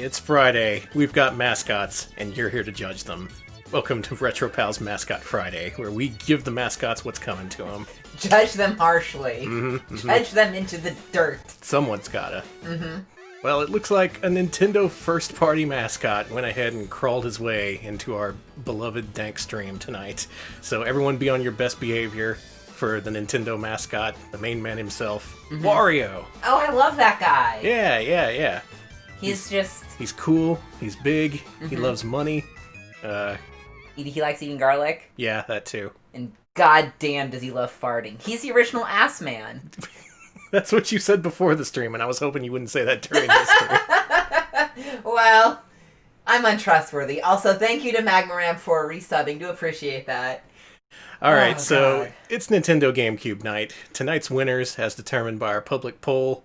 It's Friday, we've got mascots, and you're here to judge them. Welcome to Retro Pals Mascot Friday, where we give the mascots what's coming to them. Judge them harshly. Judge them into the dirt. Someone's gotta. Well, it looks like a Nintendo first-party mascot went ahead and crawled his way into our beloved dank stream tonight. So everyone be on your best behavior for the Nintendo mascot, the main man himself, Wario! Oh, I love that guy. Yeah. He's cool, he's big, he loves money. He likes eating garlic. Yeah, that too. And goddamn does he love farting. He's the original ass man. That's what you said before the stream, and I was hoping you wouldn't say that during the stream. Well, I'm untrustworthy. Also, thank you to Magmaram for resubbing. Do appreciate that. Alright, so it's Nintendo GameCube night. Tonight's winners, as determined by our public poll.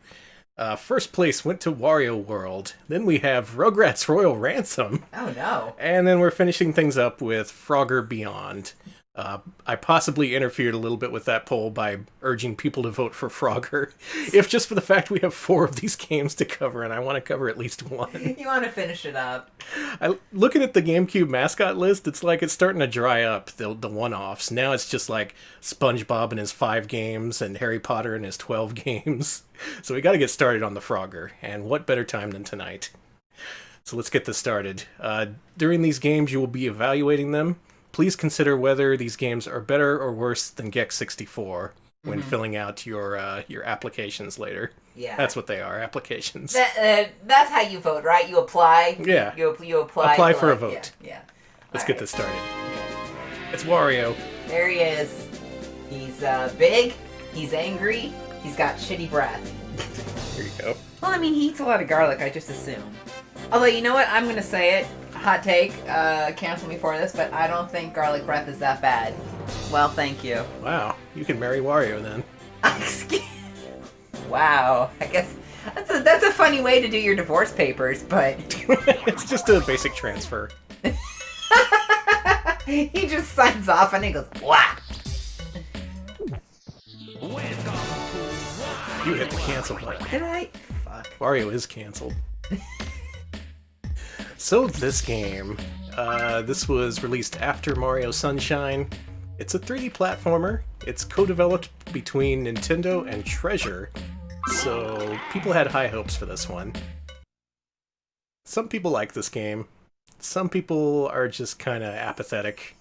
First place went to Wario World. Then we have Rugrats Royal Ransom. Oh no. And then we're finishing things up with Frogger Beyond. I possibly interfered a little bit with that poll by urging people to vote for Frogger, if just for the fact we have 4 of these games to cover, and I want to cover at least one. You want to finish it up. Looking at the GameCube mascot list, it's like it's starting to dry up, the one-offs. Now it's just like SpongeBob and his 5 games, and Harry Potter and his 12 games. So we got to get started on the Frogger, and what better time than tonight? So let's get this started. During these games, you will be evaluating them. Please consider whether these games are better or worse than Gex 64 when filling out your applications later. Yeah. That's what they are, applications. That's how you vote, right? You apply. Yeah. You apply. Apply for a vote. Yeah. Let's get this started. It's Wario. There he is. He's big. He's angry. He's got shitty breath. Here you go. Well, I mean, he eats a lot of garlic, I just assume. Although, you know what? I'm going to say it. Hot take. Cancel me for this, but I don't think garlic breath is that bad. Well, thank you. Wow. You can marry Wario then. Wow. I guess that's a funny way to do your divorce papers, but... It's just a basic transfer. He just signs off and he goes, wah! You hit the cancel button. Did I? Fuck. Wario is canceled. So this game, this was released after Mario Sunshine. It's a 3D platformer. It's co-developed between Nintendo and Treasure, so people had high hopes for this one. Some people like this game. Some people are just kind of apathetic.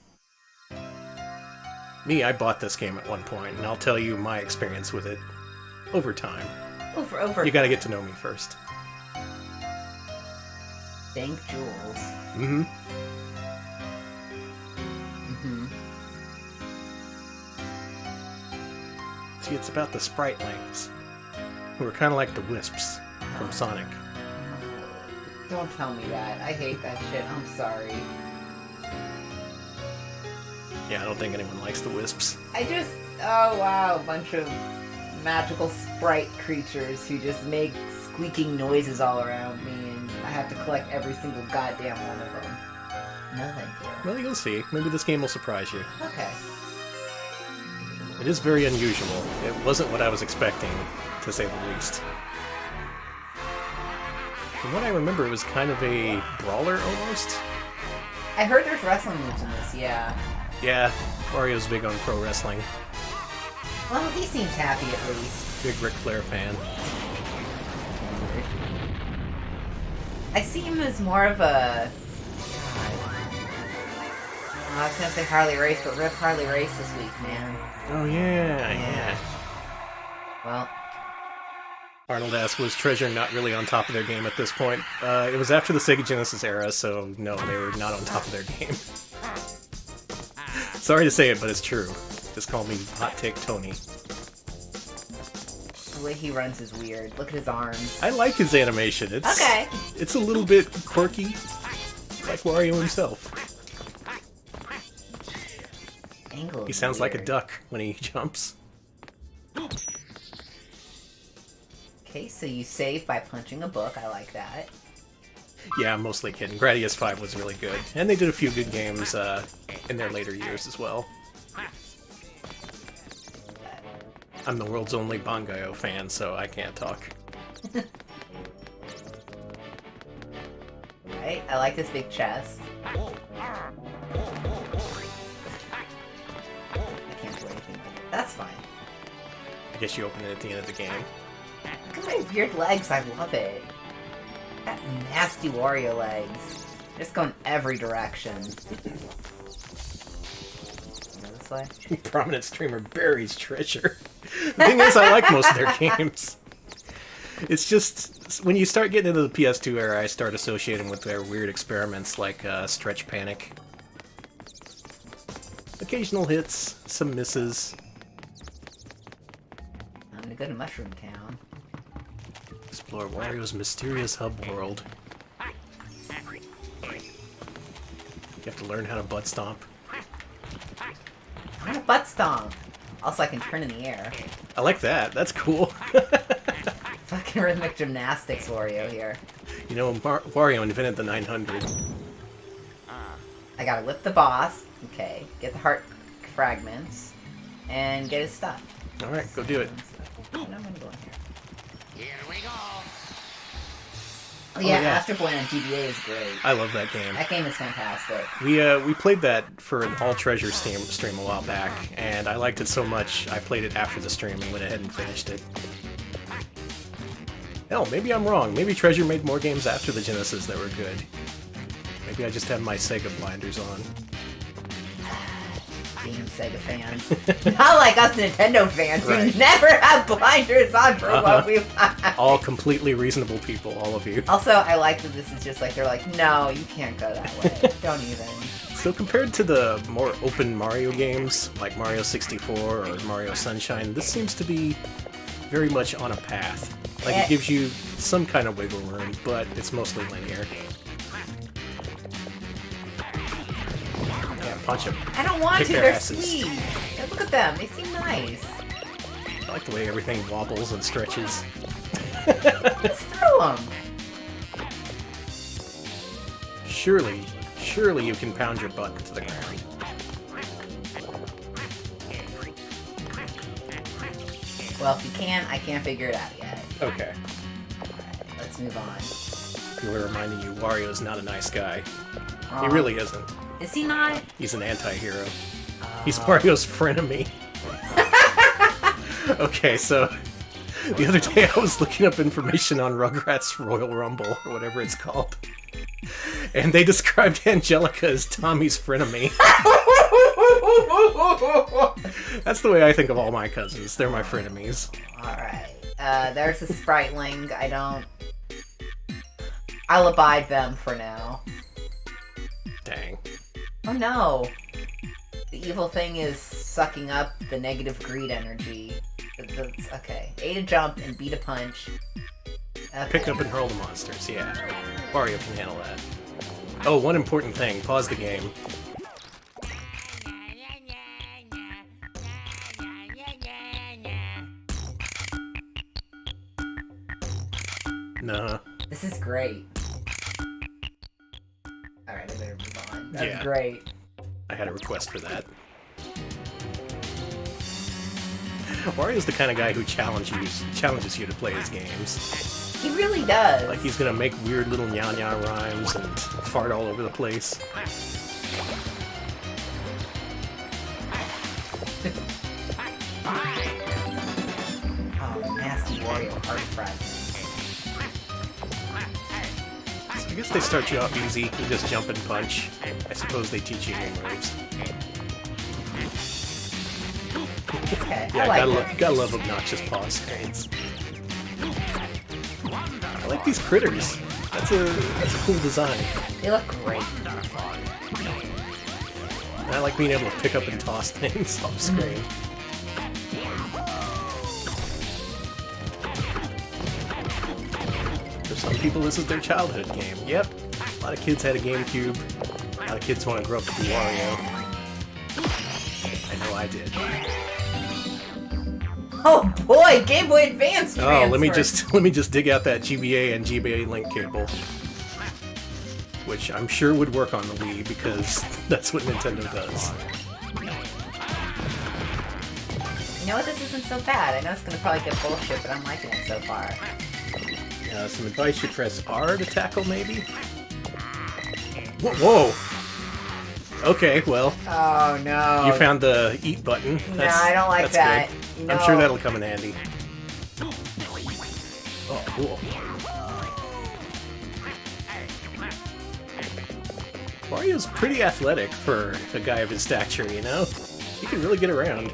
Me, I bought this game at one point, and I'll tell you my experience with it over time. You gotta get to know me first. Thank Jules. See, it's about the Spritelings, who are kind of like the Wisps from Sonic. Don't tell me that. I hate that shit. I'm sorry. Yeah, I don't think anyone likes the Wisps. Oh wow, a bunch of magical sprite creatures who just make squeaking noises all around me, and I have to collect every single goddamn one of them. No, thank you. Well, you'll see. Maybe this game will surprise you. Okay. It is very unusual. It wasn't what I was expecting, to say the least. From what I remember, it was kind of a brawler, almost? I heard there's wrestling moves in this, yeah. Yeah, Wario's big on pro wrestling. Well, he seems happy at least. Big Ric Flair fan. I see him as more of a... God. I was gonna say Harley Race, but rip Harley Race this week, man. Oh, yeah. Well... Arnold asks, was Treasure not really on top of their game at this point? It was after the Sega Genesis era, so no, they were not on top of their game. Sorry to say it, but it's true. Just call me Hot Take Tony. The way he runs is weird. Look at his arms. I like his animation. It's a little bit quirky, like Wario himself. Angle He sounds weird. like a duck when he jumps. Okay, so you save by punching a book. I like that. Yeah, I'm mostly kidding. Gradius 5 was really good. And they did a few good games in their later years as well. I'm the world's only Bangayo fan, so I can't talk. Alright, I like this big chest. I can't do anything like it. That's fine. I guess you open it at the end of the game. Look at my weird legs, I love it. Got nasty Wario legs. Just going every direction. Go this way? Prominent streamer buries treasure. The thing is, I like most of their games. It's just, when you start getting into the PS2 era, I start associating with their weird experiments like Stretch Panic. Occasional hits, some misses. I'm gonna go to Mushroom Town. Explore Wario's mysterious hub world. You have to learn how to butt stomp. I'm gonna butt stomp. Also, I can turn in the air. I like that. That's cool. Fucking rhythmic gymnastics Wario here. You know, Wario invented the 900. I gotta whip the boss. Okay, get the heart fragments. And get his stuff. Alright, go do it. Oh, no, I'm gonna go in here. Here we go. Oh, yeah, Astro Boy on GBA is great. I love that game. That game is fantastic. We played that for an All Treasure stream a while back, and I liked it so much, I played it after the stream and went ahead and finished it. Hell, maybe I'm wrong. Maybe Treasure made more games after the Genesis that were good. Maybe I just have my Sega blinders on. Being Sega fans. Not like us Nintendo fans Right. who never have blinders on for what we like. All completely reasonable people, all of you. Also, I like that this is just like, they're like, no, you can't go that way. Don't even. So compared to the more open Mario games, like Mario 64 or Mario Sunshine, this seems to be very much on a path. Like, it gives you some kind of wiggle room, but it's mostly linear. Yeah, punch them. I don't want Kick to, their they're asses. sweet. And look at them, they seem nice. I like the way everything wobbles and stretches. Let's throw them. Surely you can pound your butt to the ground. Well, if you can, I can't figure it out yet. Okay. Alright, let's move on. People are reminding you Wario's not a nice guy. He Aw. really isn't. Is he not? He's an anti-hero. He's Mario's frenemy. Okay, so the other day I was looking up information on Rugrats Royal Rumble, or whatever it's called. And they described Angelica as Tommy's frenemy. That's the way I think of all my cousins. They're my frenemies. Alright. There's a Spriteling. I'll abide them for now. Dang. Oh no! The evil thing is sucking up the negative greed energy. Okay. A to jump and B to punch. Okay. Pick up and hurl the monsters, yeah. Wario can handle that. Oh, one important thing. Pause the game. Nah. This is great. Alright, I better move on. That's Yeah. great. I had a request for that. Wario's the kind of guy who challenges you to play his games. He really does. Like, he's gonna make weird little nya-nya rhymes and fart all over the place. Oh, nasty Wario heart fragments. So I guess they start you off easy. You just jump and punch. I suppose they teach you new moves. Okay, Yeah, I like it. gotta love obnoxious pause screens. I like these critters. That's a cool design. They look great. I like being able to pick up and toss things off screen. For some people, this is their childhood game. Yep, a lot of kids had a GameCube. A lot of kids want to grow up to be Wario. I know I did. Oh boy, Gameboy Advance transfer. Oh, let me just dig out that GBA and GBA link cable, which I'm sure would work on the Wii because that's what Nintendo does. You know what? This isn't so bad. I know it's gonna probably get bullshit, but I'm liking it so far. Some advice: you press R to tackle, maybe. Whoa! Okay, well, Oh no. you found the eat button. No, I don't like that. Good. You know, I'm sure that'll come in handy. Oh, cool. Wario's pretty athletic for a guy of his stature, you know? He can really get around.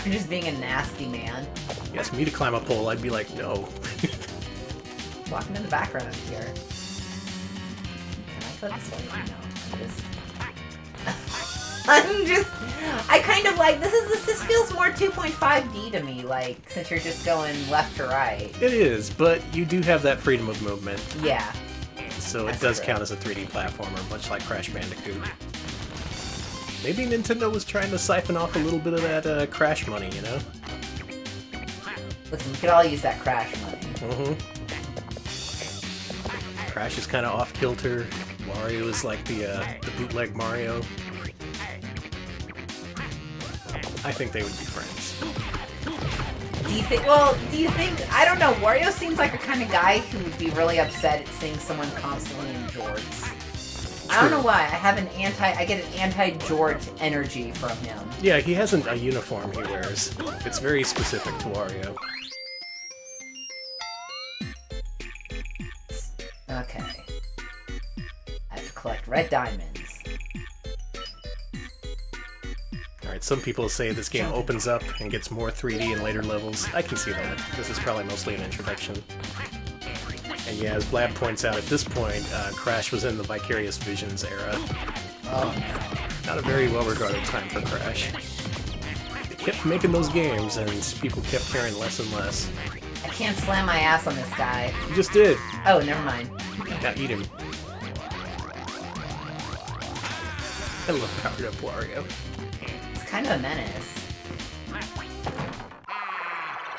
You're just being a nasty man. He asked me to climb a pole, I'd be like, no. Walking in the background here. Can I put this one? No. I kind of like, this feels more 2.5D to me, like, since you're just going left to right. It is, but you do have that freedom of movement. Yeah. So it does count as a 3D platformer, much like Crash Bandicoot. Maybe Nintendo was trying to siphon off a little bit of that Crash money, you know? Listen, we could all use that Crash money. Mm-hmm. Crash is kind of off-kilter. Wario is like the bootleg Mario. I think they would be friends. Do you think, I don't know, Wario seems like a kind of guy who would be really upset at seeing someone constantly in jorts. I don't know why, I get an anti-George energy from him. Yeah, he hasn't a uniform he wears. It's very specific to Wario. Okay. I have to collect red diamonds. Alright, some people say this game opens up and gets more 3D in later levels. I can see that. This is probably mostly an introduction. And yeah, as Blab points out, at this point, Crash was in the Vicarious Visions era. Oh. Not a very well-regarded time for Crash. They kept making those games, and people kept caring less and less. I can't slam my ass on this guy. You just did. Oh, never mind. Now eat him. I love Powered Up Wario. It's kind of a menace.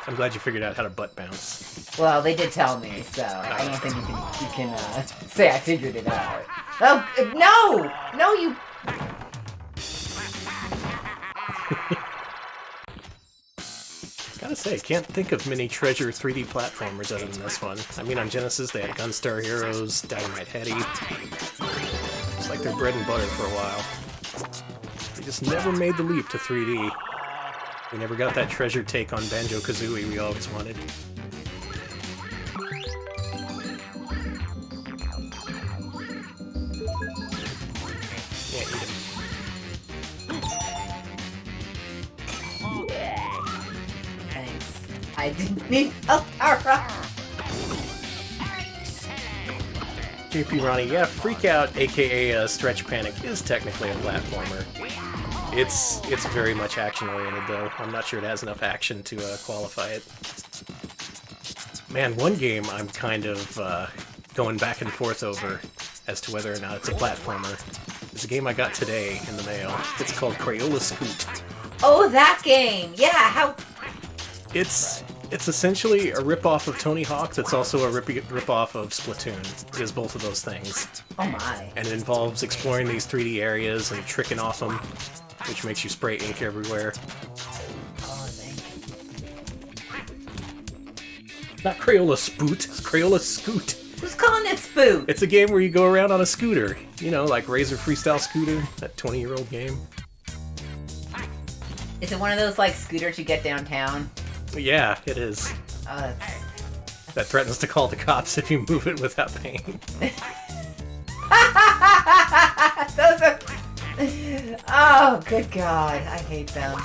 I'm glad you figured out how to butt bounce. Well, they did tell me, so I don't think you can say I figured it out. Oh, no! No, you... Gotta say, can't think of many treasure 3D platformers other than this one. I mean, on Genesis they had Gunstar Heroes, Dynamite Headdy. It's like their bread and butter for a while. They just never made the leap to 3D. We never got that treasure take on Banjo-Kazooie we always wanted. Yeah, eat him. Thanks. I didn't need help, Tara. JP Ronnie, yeah, Freak Out, aka Stretch Panic, is technically a platformer. It's very much action-oriented, though. I'm not sure it has enough action to qualify it. Man, one game I'm kind of going back and forth over as to whether or not it's a platformer. It's a game I got today in the mail. It's called Crayola Scoot. Oh, that game! Yeah, how... It's essentially a rip-off of Tony Hawk that's also a rip-off of Splatoon. It is both of those things. Oh my. And it involves exploring these 3D areas and tricking off them, which makes you spray ink everywhere. Oh, thank you. Not Crayola Spoot, it's Crayola Scoot. Who's calling it Spoot? It's a game where you go around on a scooter. You know, like Razor Freestyle Scooter, that 20-year-old game. Is it one of those, like, scooters you get downtown? Yeah, it is. Oh, that's... That threatens to call the cops if you move it without paying. Those are... Oh, good God. I hate them. I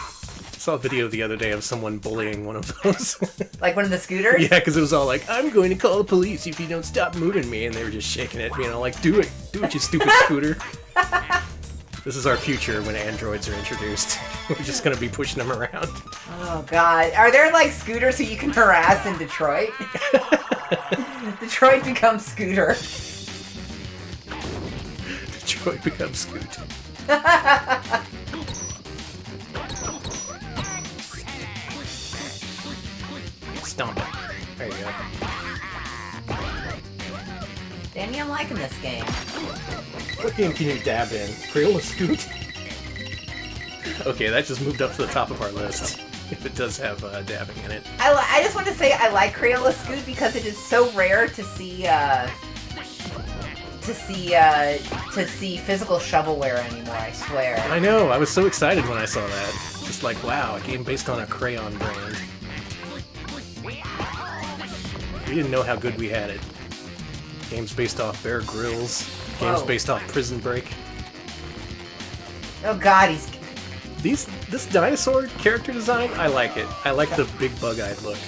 saw a video the other day of someone bullying one of those. Like one of the scooters? Yeah, because it was all like, I'm going to call the police if you don't stop moving me. And they were just shaking it, you know, like, do it, you stupid scooter. This is our future when androids are introduced. We're just going to be pushing them around. Oh, God. Are there, like, scooters who you can harass in Detroit? Detroit becomes Scooter. Detroit becomes Scoot. Stomp it. There you go. Danny, I'm liking this game. What game can you dab in? Crayola Scoot? Okay, that just moved up to the top of our list. If it does have dabbing in it. I just want to say I like Crayola Scoot because it is so rare to see to see physical shovelware anymore, I swear. I know, I was so excited when I saw that. Just like, wow, a game based on a crayon brand. We didn't know how good we had it. Games based off Bear Grylls. Games based off Prison Break. Oh god, he's... This dinosaur character design, I like it. I like the big bug-eyed look.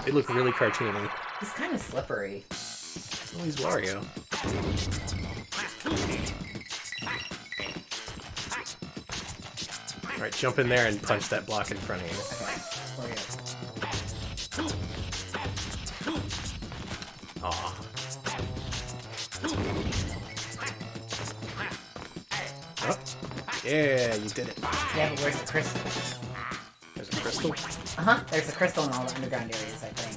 They look really cartoony. He's kind of slippery. Oh, he's Wario. Alright, jump in there and punch that block in front of you. Aw. Oh. Yeah, you did it. Yeah, but where's the crystal? There's a crystal? Uh-huh, there's a crystal in all the underground areas, I think.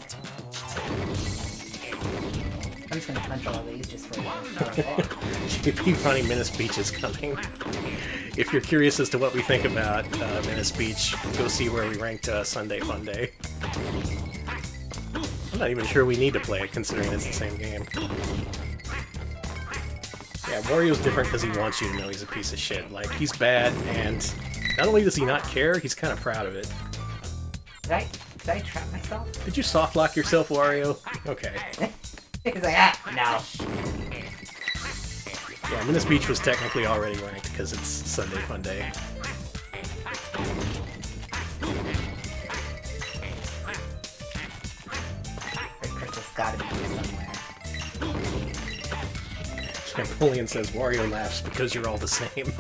I'm just gonna punch all these just for JP Ronnie Menace Beach is coming. If you're curious as to what we think about Menace Beach, go see where we ranked Sunday Funday. I'm not even sure we need to play it, considering it's the same game. Yeah, Wario's different because he wants you to know he's a piece of shit. Like, he's bad, and not only does he not care, he's kind of proud of it. Did I trap myself? Did you soft lock yourself, Wario? Okay. He's like, ah, no. Yeah, Menace Beach was technically already ranked because it's Sunday Funday. The crystal's gotta be here somewhere. Napoleon says Wario laughs because you're all the same.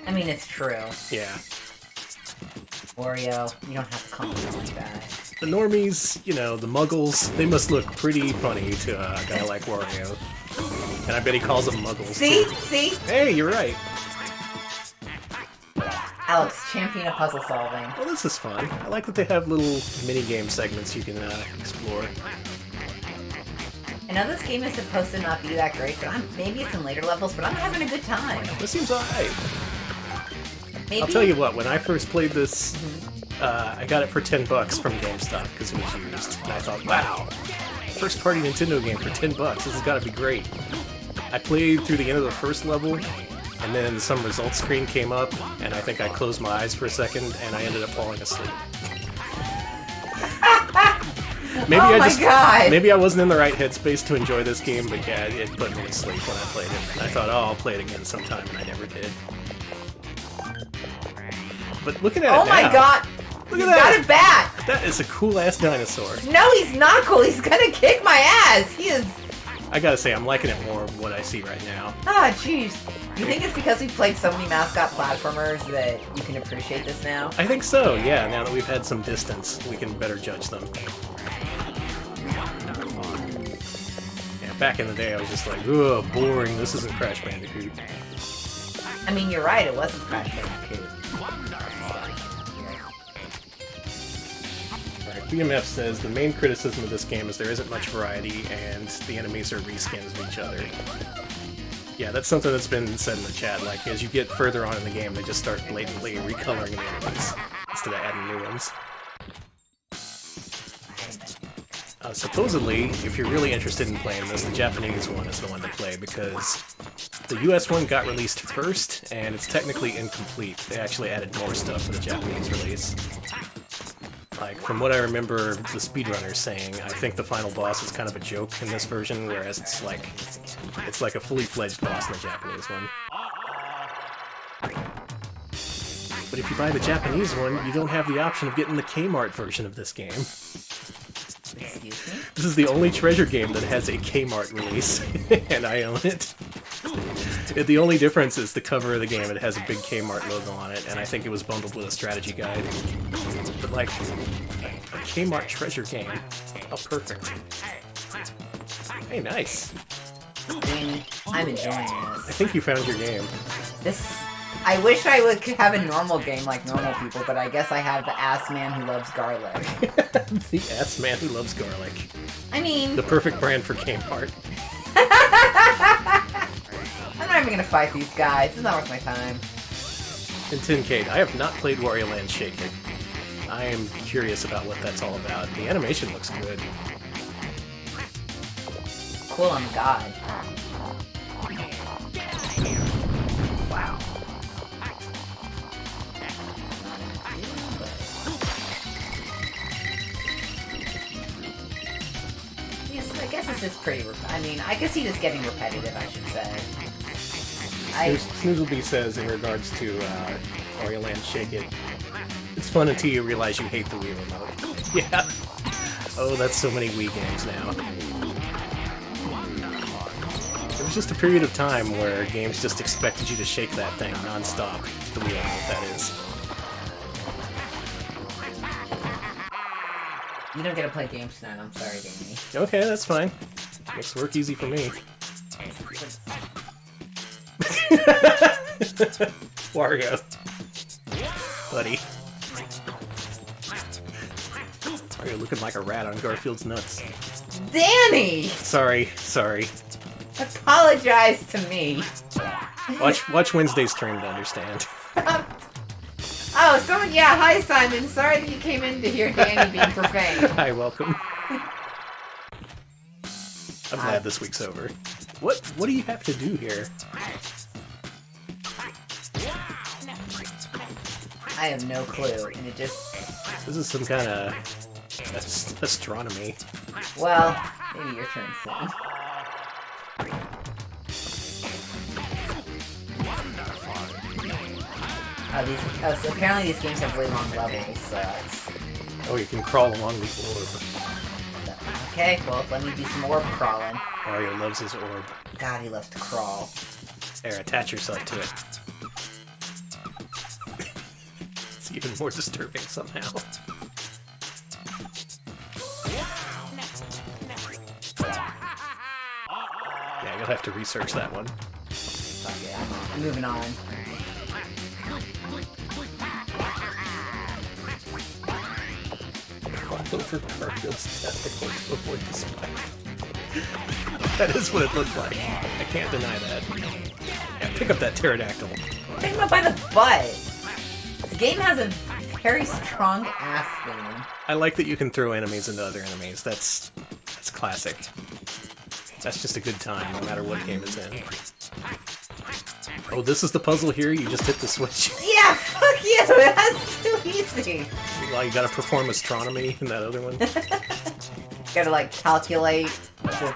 I mean, it's true. Yeah. Wario, you don't have to comment like that. The normies, you know, the muggles, they must look pretty funny to a guy like Wario. And I bet he calls them muggles, See? too. See? Hey, you're right. Alex, champion of puzzle solving. Well, this is fun. I like that they have little mini-game segments you can explore. I know this game is supposed to not be that great, but maybe it's in later levels, but I'm having a good time. This seems alright. Maybe... I'll tell you what, when I first played this, I got it for $10 from GameStop because it was used. And I thought, wow, first party Nintendo game for $10, this has got to be great. I played through the end of the first level, and then some results screen came up, and I think I closed my eyes for a second, and I ended up falling asleep. Maybe maybe I wasn't in the right headspace to enjoy this game, but yeah, it put me to sleep when I played it. And I thought, oh, I'll play it again sometime, and I never did. But looking at it now... Oh my god! Look at that! He's got a bat! That is a cool-ass dinosaur. No, he's not cool! He's gonna kick my ass! He is... I gotta say, I'm liking it more of what I see right now. Ah, jeez. You think it's because we've played so many Mascot platformers that you can appreciate this now? I think so, yeah. Now that we've had some distance, we can better judge them. Yeah, back in the day, I was just like, ugh, boring, this isn't Crash Bandicoot. I mean, you're right, it wasn't Crash Bandicoot. Alright, BMF says, the main criticism of this game is there isn't much variety, and the enemies are reskins of each other. Yeah, that's something that's been said in the chat, like, as you get further on in the game, they just start blatantly recoloring the enemies, instead of adding new ones. Supposedly, if you're really interested in playing this, the Japanese one is the one to play, because the US one got released first, and it's technically incomplete. They actually added more stuff for the Japanese release. Like, from what I remember the speedrunners saying, I think the final boss is kind of a joke in this version, whereas it's like a fully fledged boss in the Japanese one. But if you buy the Japanese one, you don't have the option of getting the Kmart version of this game. Excuse me? This is the only treasure game that has a Kmart release, and I own it. The only difference is the cover of the game. It has a big Kmart logo on it, and I think it was bundled with a strategy guide. But like, a Kmart treasure game. How perfect. Hey, nice. I'm enjoying this. I think you found your game. I wish I would have a normal game like normal people, but I guess I have the ass man who loves garlic. The ass man who loves garlic. I mean... The perfect brand for Kmart. I'm not even gonna fight these guys. It's not worth my time. And Tincade, I have not played Wario Land Shake It. I am curious about what that's all about. The animation looks good. cool on the god. Wow. I guess this is pretty. I mean, I guess he is getting repetitive, I should say. Snoozleby says in regards to Wario Land Shake It, it's fun until you realize you hate the Wii remote. Yeah. Oh, that's so many Wii games now. There was just a period of time where games just expected you to shake that thing non-stop. The Wii remote, that is. You don't get to play games tonight, I'm sorry, Danny. Okay, that's fine. Makes work easy for me. Wario. Buddy. Wario looking like a rat on Garfield's nuts. Danny! Sorry. Apologize to me. Watch Wednesday's stream to understand. Oh, someone, yeah, hi Simon. Sorry that you came in to hear Danny being profane. Hi, welcome. I'm glad this week's over. What do you have to do here? I have no clue, and it just... This is some kind of astronomy. Well, maybe your turn soon. So apparently these games have really long levels, so it's... Oh, you can crawl along the orb. Okay, well, let me do some orb crawling. Mario loves his orb. God, he loves to crawl. There, attach yourself to it. It's even more disturbing somehow. Yeah, you'll have to research that one. Fuck yeah. Moving on. Over Garfield's testicle to avoid the spike. That is what it looked like. I can't deny that. Yeah, pick up that pterodactyl. Pick him up by the butt! This game has a very strong ass theme. I like that you can throw enemies into other enemies. That's classic. That's just a good time, no matter what game it's in. Oh, this is the puzzle here? You just hit the switch? Yeah, fuck you! That's too easy! Well, you gotta perform astronomy in that other one. Gotta, like, calculate the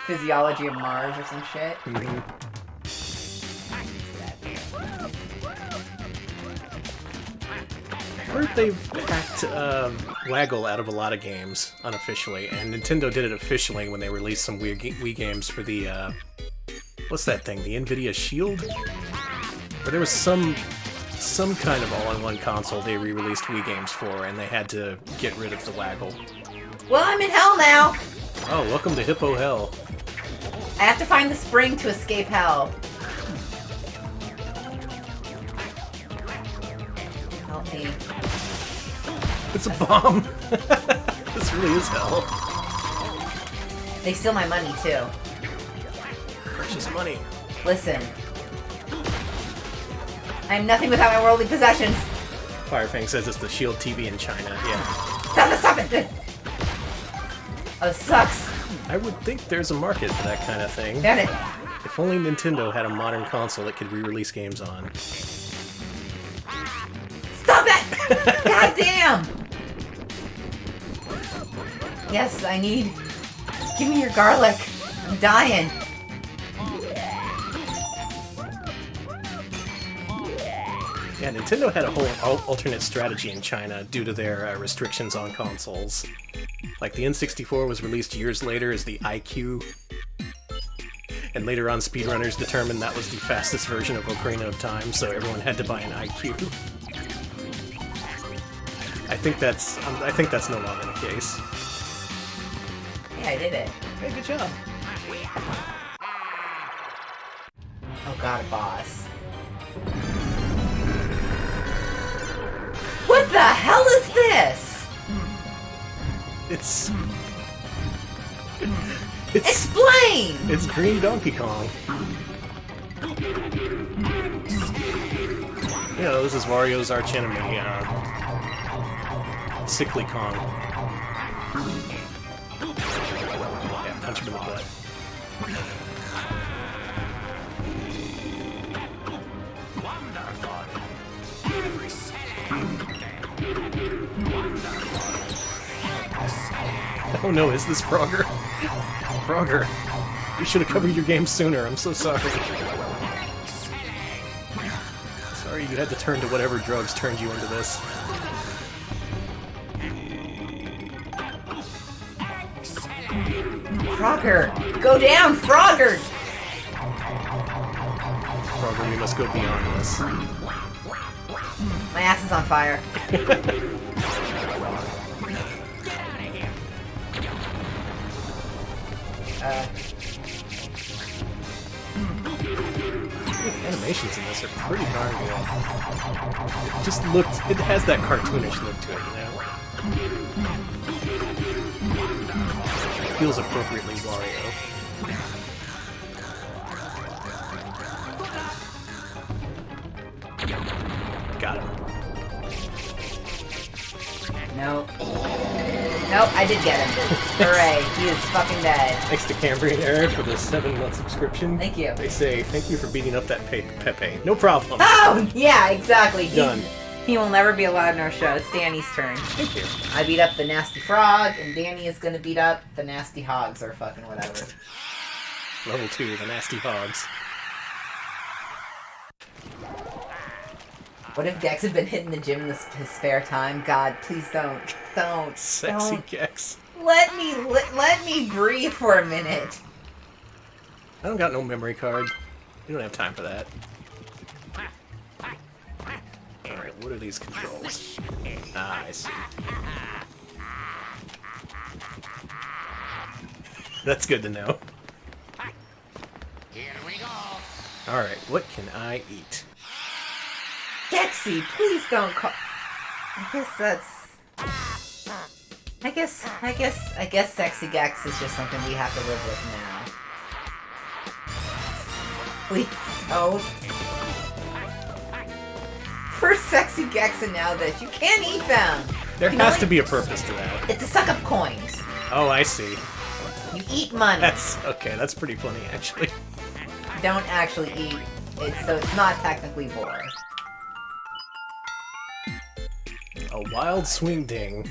physiology of Mars or some shit. Mm-hmm. I heard they've hacked Waggle out of a lot of games, unofficially, and Nintendo did it officially when they released some Wii games for the, what's that thing, the NVIDIA Shield? Or there was some kind of all-in-one console they re-released Wii games for, and they had to get rid of the Waggle. Well, I'm in hell now! Oh, welcome to Hippo Hell. I have to find the spring to escape hell. Help me. It's a bomb! This really is hell. They steal my money, too. Precious money. Listen. I am nothing without my worldly possessions. Firefang says it's the Shield TV in China, yeah. Stop it! Oh, sucks. I would think there's a market for that kind of thing. Damn it. If only Nintendo had a modern console it could re-release games on. Stop it! God damn! Yes, I need... Give me your garlic. I'm dying. Yeah, Nintendo had a whole alternate strategy in China due to their restrictions on consoles. Like, the N64 was released years later as the iQ, and later on speedrunners determined that was the fastest version of Ocarina of Time, so everyone had to buy an iQ. I think that's no longer the case. Yeah, I did it. Hey, good job. Oh god, a boss. What the hell is this? It's Explain! It's Green Donkey Kong. You know, this is Wario's archenemy, Sickly Kong. Yeah, punch him in the butt. Oh no, is this Frogger? Frogger, you should have covered your game sooner. I'm so sorry. Sorry you had to turn to whatever drugs turned you into this. Frogger! Go down, Frogger! Frogger, we must go beyond this. My ass is on fire. Animations in this are pretty darn good. It just looks, it has that cartoonish look to it, you know? It feels appropriately Wario. Got him. No. Nope, I did get him. Hooray, he is fucking dead. Thanks to Cambrian Era for the 7-month subscription. Thank you. They say, thank you for beating up that Pepe. No problem. Oh, yeah, exactly. Done. He will never be allowed in our show. It's Danny's turn. Thank you. I beat up the nasty frog, and Danny is gonna beat up the nasty hogs, or fucking whatever. Level 2, the Nasty Hogs. What if Gex had been hitting the gym in his spare time? God, please don't. Don't. Sexy Don't. Gex. Let me breathe for a minute. I don't got no memory card. You don't have time for that. Alright, what are these controls? Ah, I see. That's good to know. Here we go. Alright, what can I eat? Gexy, please don't call. I guess Sexy Gex is just something we have to live with now. Please don't. First Sexy Gex and now this. You can't eat them. There You has know to what? be a purpose to that. It's to suck up coins. Oh, I see. You eat money. That's okay, that's pretty funny actually. You don't actually eat. So it's not technically boar. A wild swing ding.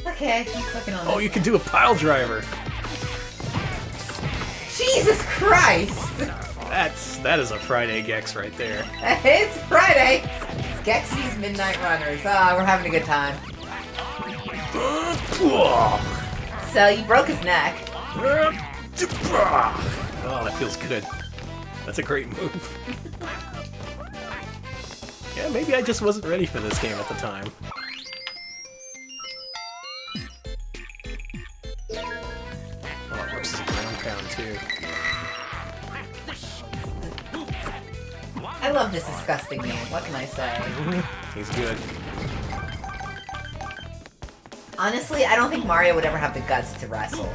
Okay, I'm clicking on Oh, this. you can do a pile driver. Jesus Christ! That is a Friday Gex right there. It's Friday! Gexy's Midnight Runners. Ah, we're having a good time. So, you broke his neck. Oh, that feels good. That's a great move. Yeah, maybe I just wasn't ready for this game at the time. Oh, it works as a ground pound, too. I love this disgusting man. What can I say? He's good. Honestly, I don't think Mario would ever have the guts to wrestle.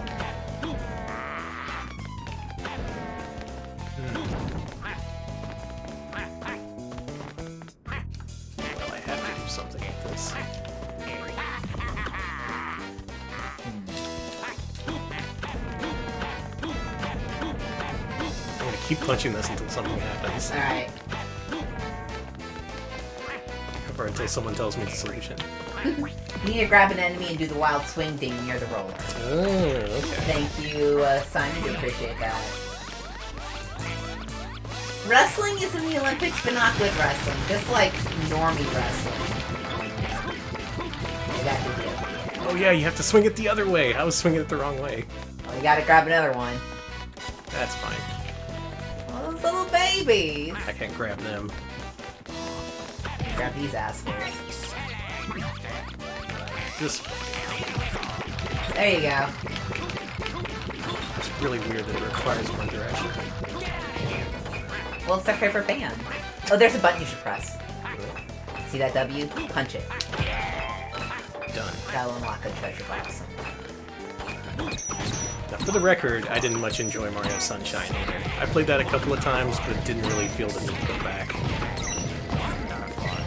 Well, I have to do something with this. I'm gonna keep punching this until something happens. Alright. Or until someone tells me the solution. You need to grab an enemy and do the wild swing ding near the roller. Oh, okay. Thank you, Simon. We appreciate that. Wrestling is in the Olympics, but not good wrestling. Just like normie wrestling. You gotta do it. Oh yeah, you have to swing it the other way. I was swinging it the wrong way. Oh, you gotta grab another one. That's fine. Oh, those little babies. I can't grab them. Grab these assholes. This There you go. it's really weird that it requires one direction. Well, it's their favorite band. Oh, there's a button you should press. See that W? Punch it. Done. That'll unlock a treasure box. Now, for the record, I didn't much enjoy Mario Sunshine either. I played that a couple of times, but didn't really feel the need to go back.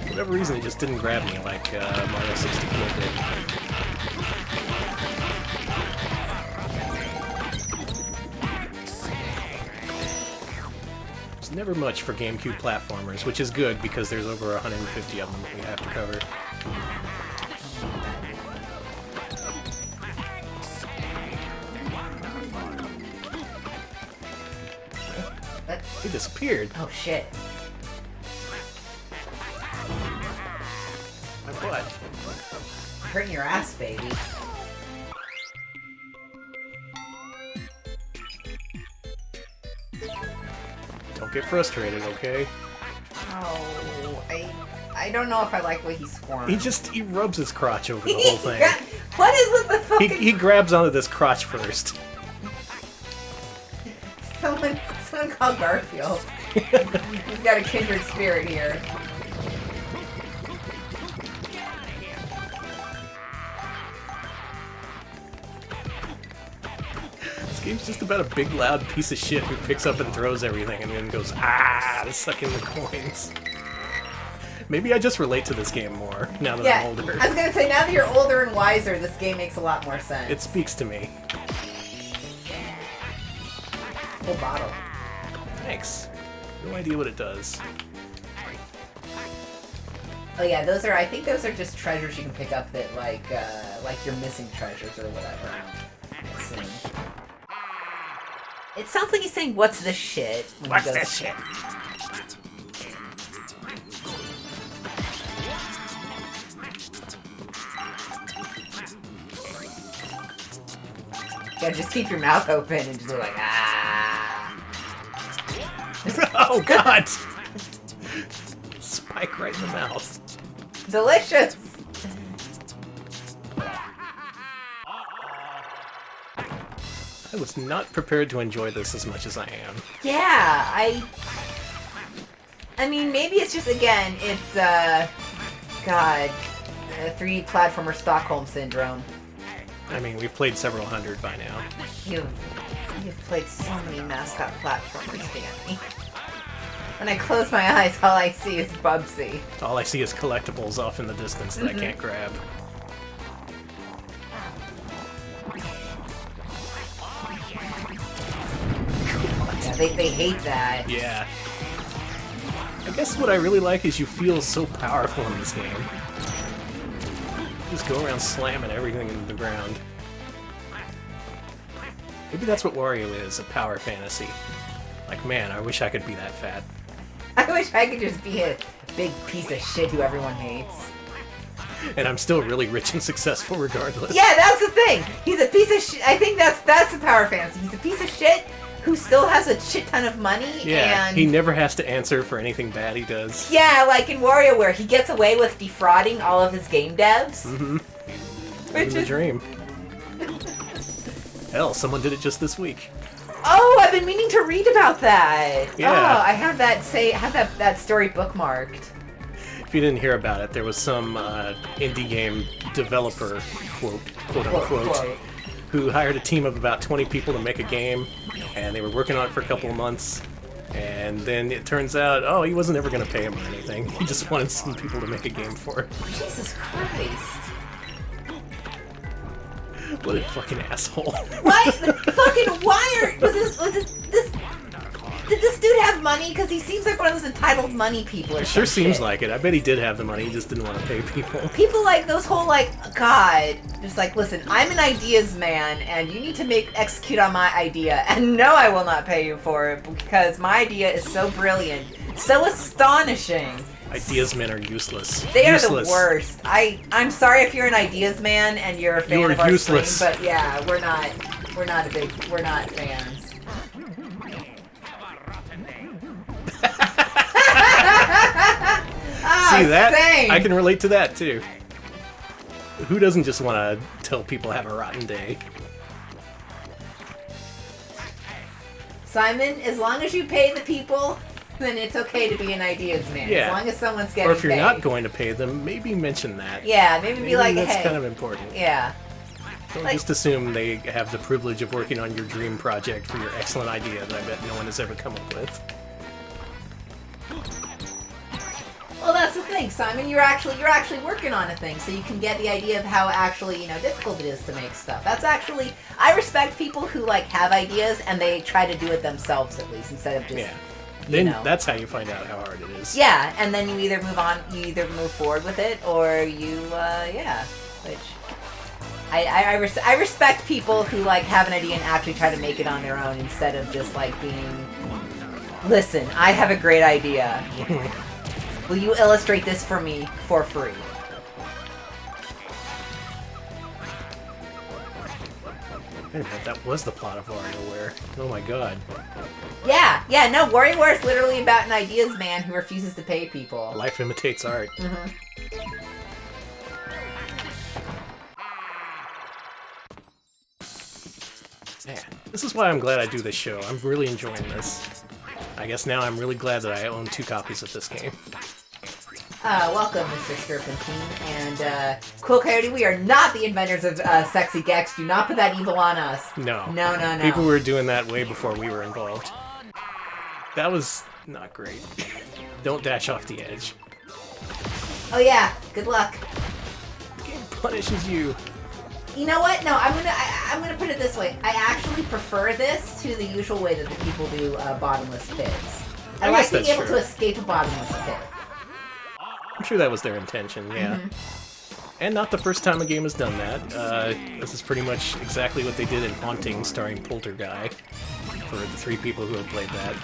For whatever reason, it just didn't grab me like Mario 64 did. never much for GameCube platformers, which is good because there's over 150 of them that we have to cover. He disappeared. Oh shit. My butt. Hurting your ass, baby. Don't get frustrated, okay? Oh, I don't know if I like the way he squirms. He rubs his crotch over the whole thing. What is with the fucking... He grabs onto this crotch first. Someone call Garfield. He's got a kindred spirit here. This game's just about a big, loud piece of shit who picks up and throws everything and then goes, ah, to suck in the coins. Maybe I just relate to this game more now that I'm older. I was gonna say, now that you're older and wiser, this game makes a lot more sense. It speaks to me. Full bottle. Thanks. No idea what it does. Oh yeah, I think those are just treasures you can pick up that, like you're missing treasures or whatever. Let's see. It sounds like he's saying, "What's this shit?" What's this shit? Yeah, just keep your mouth open and just be like, ah. Oh god! Spike right in the mouth. Delicious! I was not prepared to enjoy this as much as I am. Yeah, I mean, maybe it's just, again, it's, 3D platformer Stockholm Syndrome. I mean, we've played several hundred by now. You've played so many Mascot platformers, Danny. When I close my eyes, all I see is Bubsy. All I see is collectibles off in the distance that I can't grab. Yeah, they hate that. Yeah. I guess what I really like is you feel so powerful in this game. Just go around slamming everything into the ground. Maybe that's what Wario is, a power fantasy. Like, man, I wish I could be that fat. I wish I could just be a big piece of shit who everyone hates. And I'm still really rich and successful regardless. Yeah, that's the thing! He's a piece of shit. I think that's the power fantasy. He's a piece of shit who still has a shit ton of money, Yeah, and... he never has to answer for anything bad he does. Yeah, like in Wario where he gets away with defrauding all of his game devs. Mm-hmm. Living the dream. Hell, someone did it just this week. Oh, I've been meaning to read about that. Yeah. Oh, I have that story bookmarked. If you didn't hear about it, there was some indie game developer, quote unquote, who hired a team of about 20 people to make a game, and they were working on it for a couple of months, and then it turns out, oh, he wasn't ever going to pay him or anything. He just wanted some people to make a game for it. Jesus Christ. What a fucking asshole. What? Fucking why did this dude have money? Because he seems like one of those entitled money people or It sure some seems shit. like it. I bet he did have the money, he just didn't want to pay people. People like those whole God, just like, listen, I'm an ideas man, and you need to execute on my idea, and no, I will not pay you for it, because my idea is so brilliant, so astonishing. Ideas men are useless. They useless. are the worst. I'm sorry if you're an ideas man and you're a fan You are of our useless. stream, but yeah, we're not fans. See that? Same. I can relate to that too. Who doesn't just want to tell people have a rotten day? Simon, as long as you pay the people, then it's okay to be an ideas man. Yeah. As long as someone's getting Or if you're paid. not going to pay them, maybe mention that. Yeah, maybe be like, that's hey. kind of important. Yeah. Don't Like- just assume they have the privilege of working on your dream project for your excellent idea that I bet no one has ever come up with. Well, that's the thing, Simon. You're actually working on a thing, so you can get the idea of how actually, difficult it is to make stuff. That's actually, I respect people who have ideas and they try to do it themselves at least instead of just Yeah. Then know. that's how you find out how hard it is. Yeah, and then you either move forward with it, or you, yeah. Which, I respect people who, like, have an idea and actually try to make it on their own instead of just, like, being, listen, I have a great idea. Will you illustrate this for me for free? Wait a minute, that was the plot of WarioWare. Oh my god. Yeah, no, WarioWare is literally about an ideas man who refuses to pay people. Life imitates art. Man, this is why I'm glad I do this show. I'm really enjoying this. I guess now I'm really glad that I own 2 copies of this game. Welcome, Mr. Serpentine, and, Quill Coyote, we are not the inventors of, Sexy Gex. Do not put that evil on us. No. No. People were doing that way before we were involved. That was not great. Don't dash off the edge. Oh yeah, good luck. The game punishes you. You know what? No, I'm gonna put it this way. I actually prefer this to the usual way that the people do bottomless pits. I like being able to escape a bottomless pit. I'm sure that was their intention, yeah. And not the first time a game has done that. This is pretty much exactly what they did in Haunting, starring Poltergeist, for the 3 people who have played that.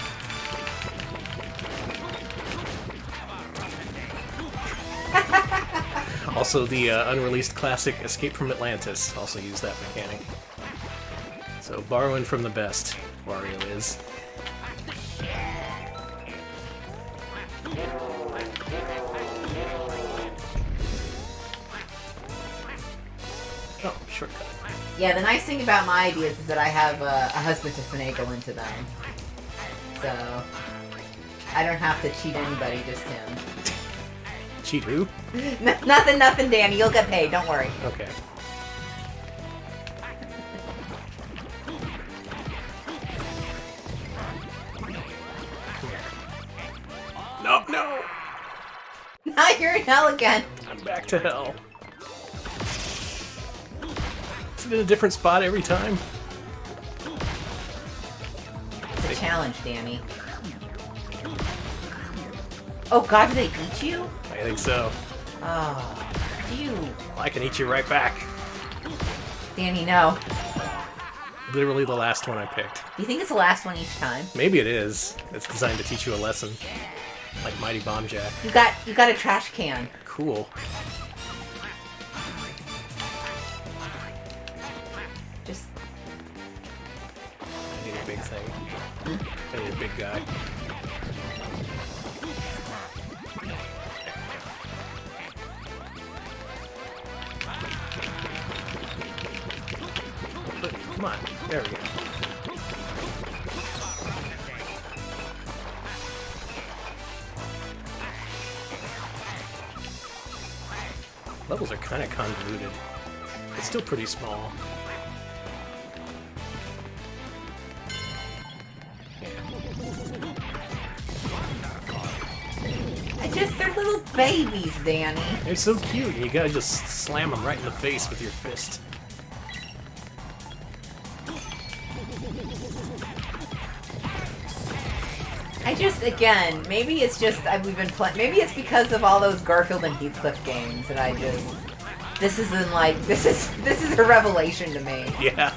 Also, the unreleased classic Escape from Atlantis also used that mechanic. So, borrowing from the best, Wario is. Oh, shortcut. Yeah, the nice thing about my ideas is that I have a husband to finagle into them. So, I don't have to cheat anybody, just him. Cheat who? Nothing, Danny. You'll get paid. Don't worry. Okay. No! Now you're in hell again. I'm back to hell. Is it in a different spot every time? It's a challenge, Danny. Oh god, do they eat you? I think so. Oh, you. I can eat you right back. Danny, no. Literally the last one I picked. Do you think it's the last one each time? Maybe it is. It's designed to teach you a lesson. Like Mighty Bomb Jack. You got a trash can. Cool. Just... I need a big thing. I need a big guy. Come on. There we go. Levels are kind of convoluted. It's still pretty small. They're little babies, Danny. They're so cute, and you gotta just slam them right in the face with your fist. Again, maybe it's just we've been playing. Maybe it's because of all those Garfield and Heathcliff games, and this is a revelation to me. Yeah,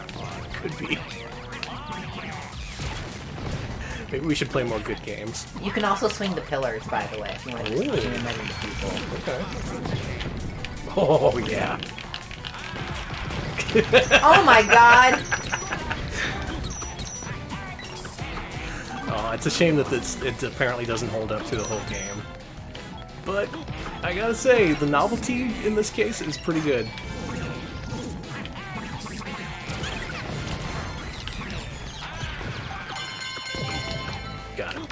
could be. Maybe we should play more good games. You can also swing the pillars, by the way, if you want to swing them into people. Okay. Oh, yeah. Oh my god! Oh, it's a shame that it apparently doesn't hold up to the whole game. But, I gotta say, the novelty in this case is pretty good. Got him.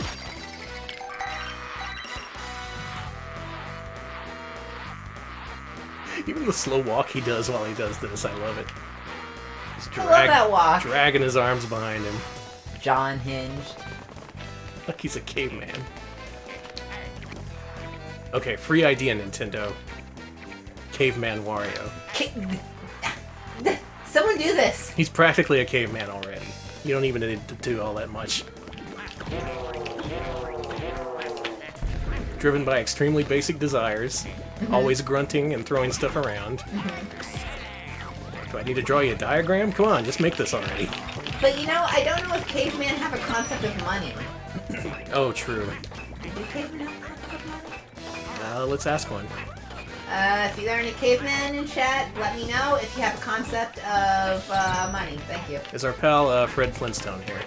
Even the slow walk he does while he does this, I love it. Just I love that walk. Dragging his arms behind him. Jaw unhinged. Like he's a caveman. Okay, free idea, Nintendo. Caveman Wario. Someone do this! He's practically a caveman already. You don't even need to do all that much. driven by extremely basic desires, always grunting and throwing stuff around. Do I need to draw you a diagram? Come on, just make this already. But you know, I don't know if cavemen have a concept of money. Oh, true. Do cavemen have a concept of money? Let's ask one. If you are any cavemen in chat, let me know if you have a concept of money. Thank you. Is our pal Fred Flintstone here?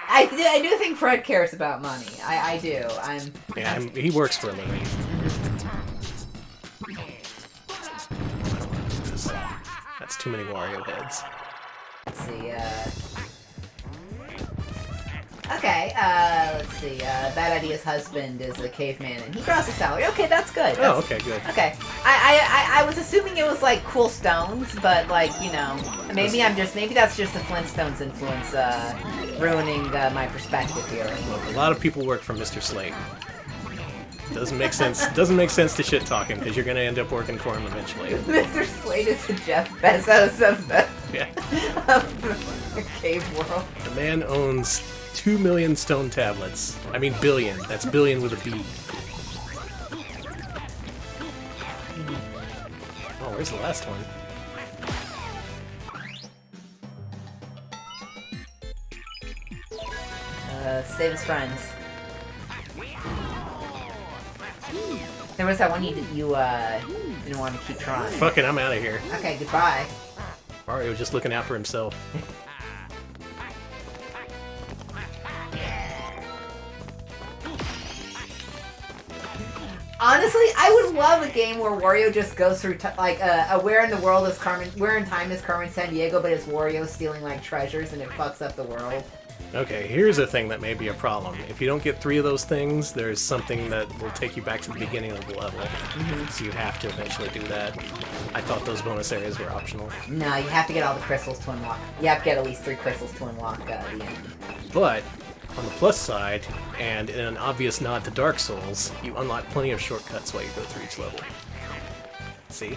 I do think Fred cares about money. I do. He works for a living. That's too many Wario heads. Let's see, Okay, let's see, Bad Idea's husband is a caveman, and he draws a salary. Okay, that's good. Oh, okay, good. Okay. I was assuming it was, like, cool stones, but, like, you know, maybe that's just the Flintstones influence, ruining my perspective here. Look, a lot of people work for Mr. Slate. Doesn't make sense. Doesn't make sense to shit talk him because you're gonna end up working for him eventually. Mr. Slate is the Jeff Bezos of the of the cave world. The man owns 2 million stone tablets. I mean billion. That's billion with a B. Oh, where's the last one? Save his friends. There was that one you didn't want to keep trying. Fuck it, I'm out of here. Okay, goodbye. Mario just looking out for himself. Honestly, I would love a game where Wario just goes through Where in Time is Carmen Sandiego, but it's Wario stealing like treasures and it fucks up the world. Okay, here's a thing that may be a problem. If you don't get 3 of those things, there's something that will take you back to the beginning of the level. So you have to eventually do that. I thought those bonus areas were optional. No, you have to get all the crystals to unlock. You have to get at least 3 crystals to unlock the end. But, on the plus side, and in an obvious nod to Dark Souls, you unlock plenty of shortcuts while you go through each level. See?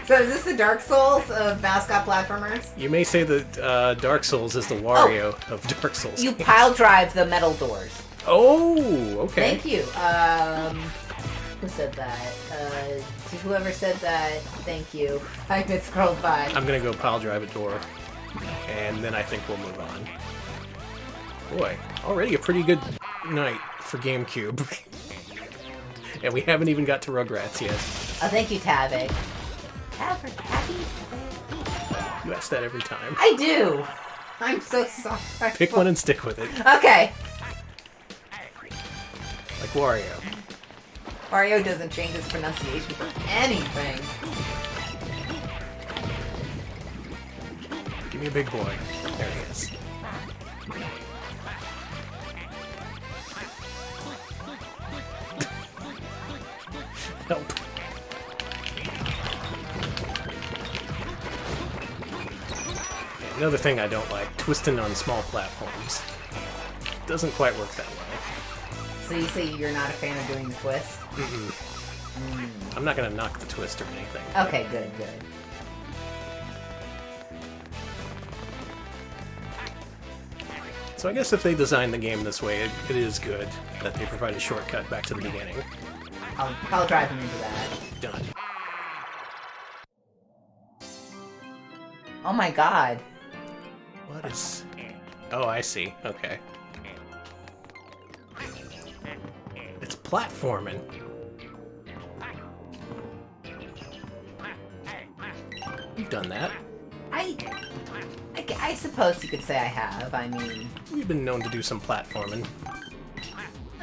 So is this the Dark Souls of mascot platformers? You may say that Dark Souls is the Wario of Dark Souls. You pile drive the metal doors. Oh, okay. Thank you. Who said that? To whoever said that, thank you. I get scrolled by. I'm gonna go pile drive a door, and then I think we'll move on. Boy, already a pretty good night for GameCube. And we haven't even got to Rugrats yet. Oh, thank you, Tabby. Tabby? You ask that every time. I do! I'm so sorry. Pick one and stick with it. Okay. Like Wario. Wario doesn't change his pronunciation for anything. Give me a big boy. There he is. Help. Another thing I don't like, twisting on small platforms. Doesn't quite work that way. So you say you're not a fan of doing the twist? I'm not gonna knock the twist or anything. Okay, good, good. So I guess if they designed the game this way, it is good that they provide a shortcut back to the beginning. I'll drive him into that. Done. Oh my god. What is... Oh, I see. Okay. It's platforming. You've done that. I suppose you could say I have. I mean... We've been known to do some platforming.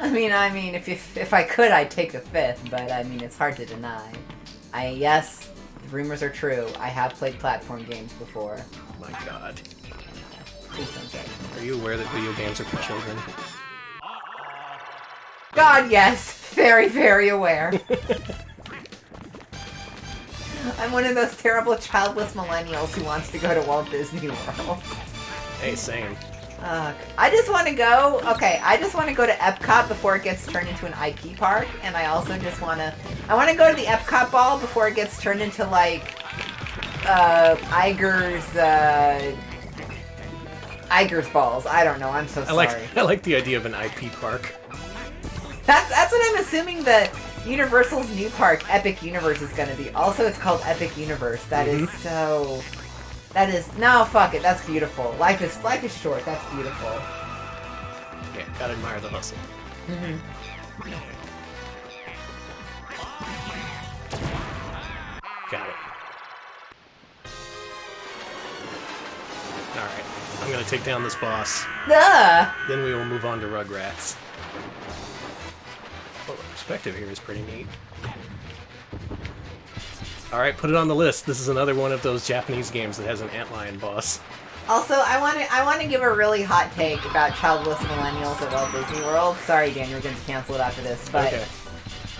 I mean, if I could, I'd take the 5th, but I mean, it's hard to deny. Yes, the rumors are true. I have played platform games before. Oh my god. Please don't say. Are you aware that video games are for children? God, yes. Very, very aware. I'm one of those terrible childless millennials who wants to go to Walt Disney World. Hey, same. I just want to go... Okay, I just want to go to Epcot before it gets turned into an IP park, and I also just want to... I want to go to the Epcot ball before it gets turned into, like, Iger's balls. I don't know, I'm so sorry. I like the idea of an IP park. That's what I'm assuming that Universal's new park, Epic Universe, is gonna be. Also, it's called Epic Universe. That is so... That is... No, fuck it. That's beautiful. Life is short. That's beautiful. Yeah, gotta admire the hustle. Got it. Alright, I'm gonna take down this boss. Duh! Then we will move on to Rugrats. Oh, the perspective here is pretty neat. Alright, put it on the list. This is another one of those Japanese games that has an antlion boss. Also, I want to give a really hot take about childless millennials at Walt Disney World. Sorry, Dan, you're going to cancel it after this, but Okay.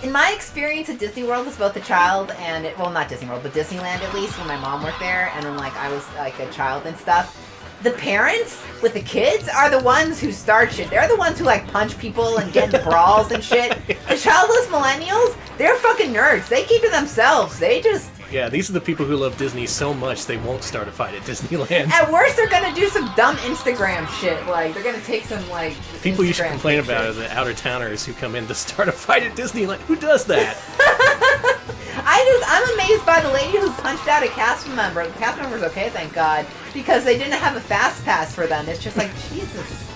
in my experience at Disney World as both a child and well, not Disney World, but Disneyland at least, when my mom worked there, and when I was like a child and stuff. The parents with the kids are the ones who start shit. They're the ones who punch people and get into brawls and shit. The childless millennials, they're fucking nerds. They keep to themselves. They just... Yeah, these are the people who love Disney so much they won't start a fight at Disneyland. At worst, they're gonna do some dumb Instagram shit. They're gonna take some, People Instagram you should complain pictures. about are the outer-towners who come in to start a fight at Disneyland. Who does that? I'm amazed by the lady who punched out a cast member. The cast member's okay, thank God, because they didn't have a fast pass for them. It's just Jesus.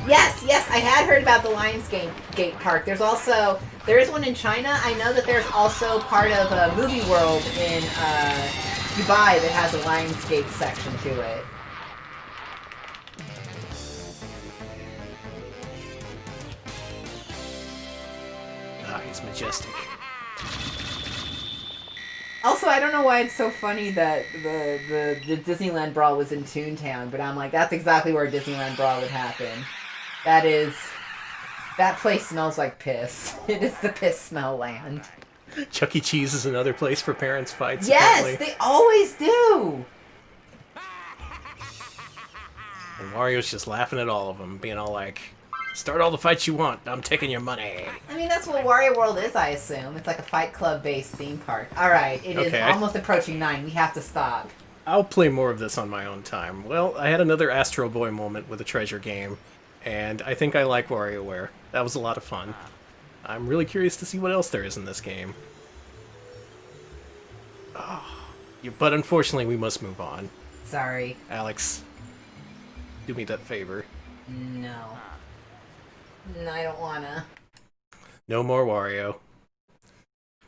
Yes, I had heard about the Lionsgate Park. There is one in China. I know that there's also part of a Movie World in Dubai that has a Lionsgate section to it. Ah, he's majestic. Also, I don't know why it's so funny that the Disneyland Brawl was in Toontown, but I'm like, that's exactly where a Disneyland Brawl would happen. That place smells like piss. It is the piss smell land. Chuck E. Cheese is another place for parents' fights. Yes, apparently. they always do! And Wario's just laughing at all of them, being all like, start all the fights you want, I'm taking your money. I mean, that's what Wario World is, I assume. It's like a Fight Club-based theme park. Alright, it is Okay. almost approaching 9. We have to stop. I'll play more of this on my own time. Well, I had another Astro Boy moment with a treasure game, and I think I like WarioWare. That was a lot of fun. I'm really curious to see what else there is in this game. But unfortunately, we must move on. Sorry. Alex, do me that favor. No. No, I don't wanna. No more Wario.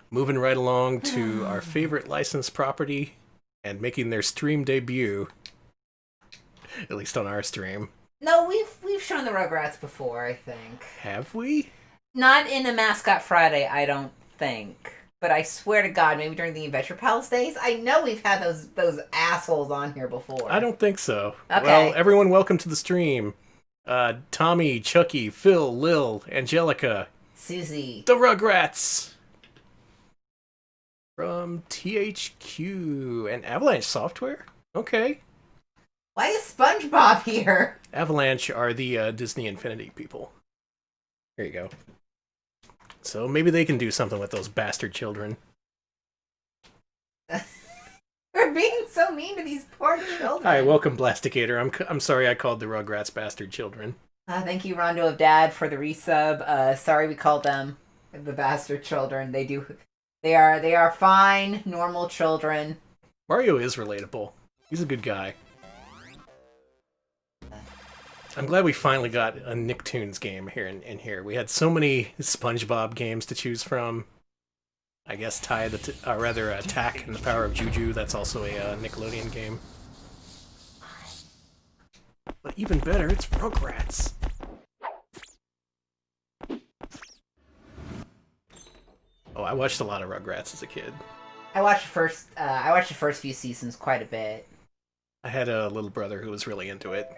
Moving right along to our favorite licensed property and making their stream debut. At least on our stream. No, we've shown the Rugrats before, I think. Have we? Not in a Mascot Friday, I don't think. But I swear to God, maybe during the Adventure Pals days, I know we've had those assholes on here before. I don't think so. Okay. Well, everyone welcome to the stream. Tommy, Chucky, Phil, Lil, Angelica, Susie. the Rugrats! From THQ and Avalanche Software? Okay. Why is SpongeBob here? Avalanche are the Disney Infinity people. Here you go. So maybe they can do something with those bastard children. We're being so mean to these poor children. Hi, welcome, Blasticator. I'm sorry I called the Rugrats bastard children. Thank you, Rondo of Dad, for the resub. Sorry we called them the bastard children. They are fine, normal children. Mario is relatable. He's a good guy. I'm glad we finally got a Nicktoons game here in here. We had so many SpongeBob games to choose from. I guess Attack and the Power of Juju. That's also a Nickelodeon game. But even better, it's Rugrats. Oh, I watched a lot of Rugrats as a kid. I watched the first few seasons quite a bit. I had a little brother who was really into it.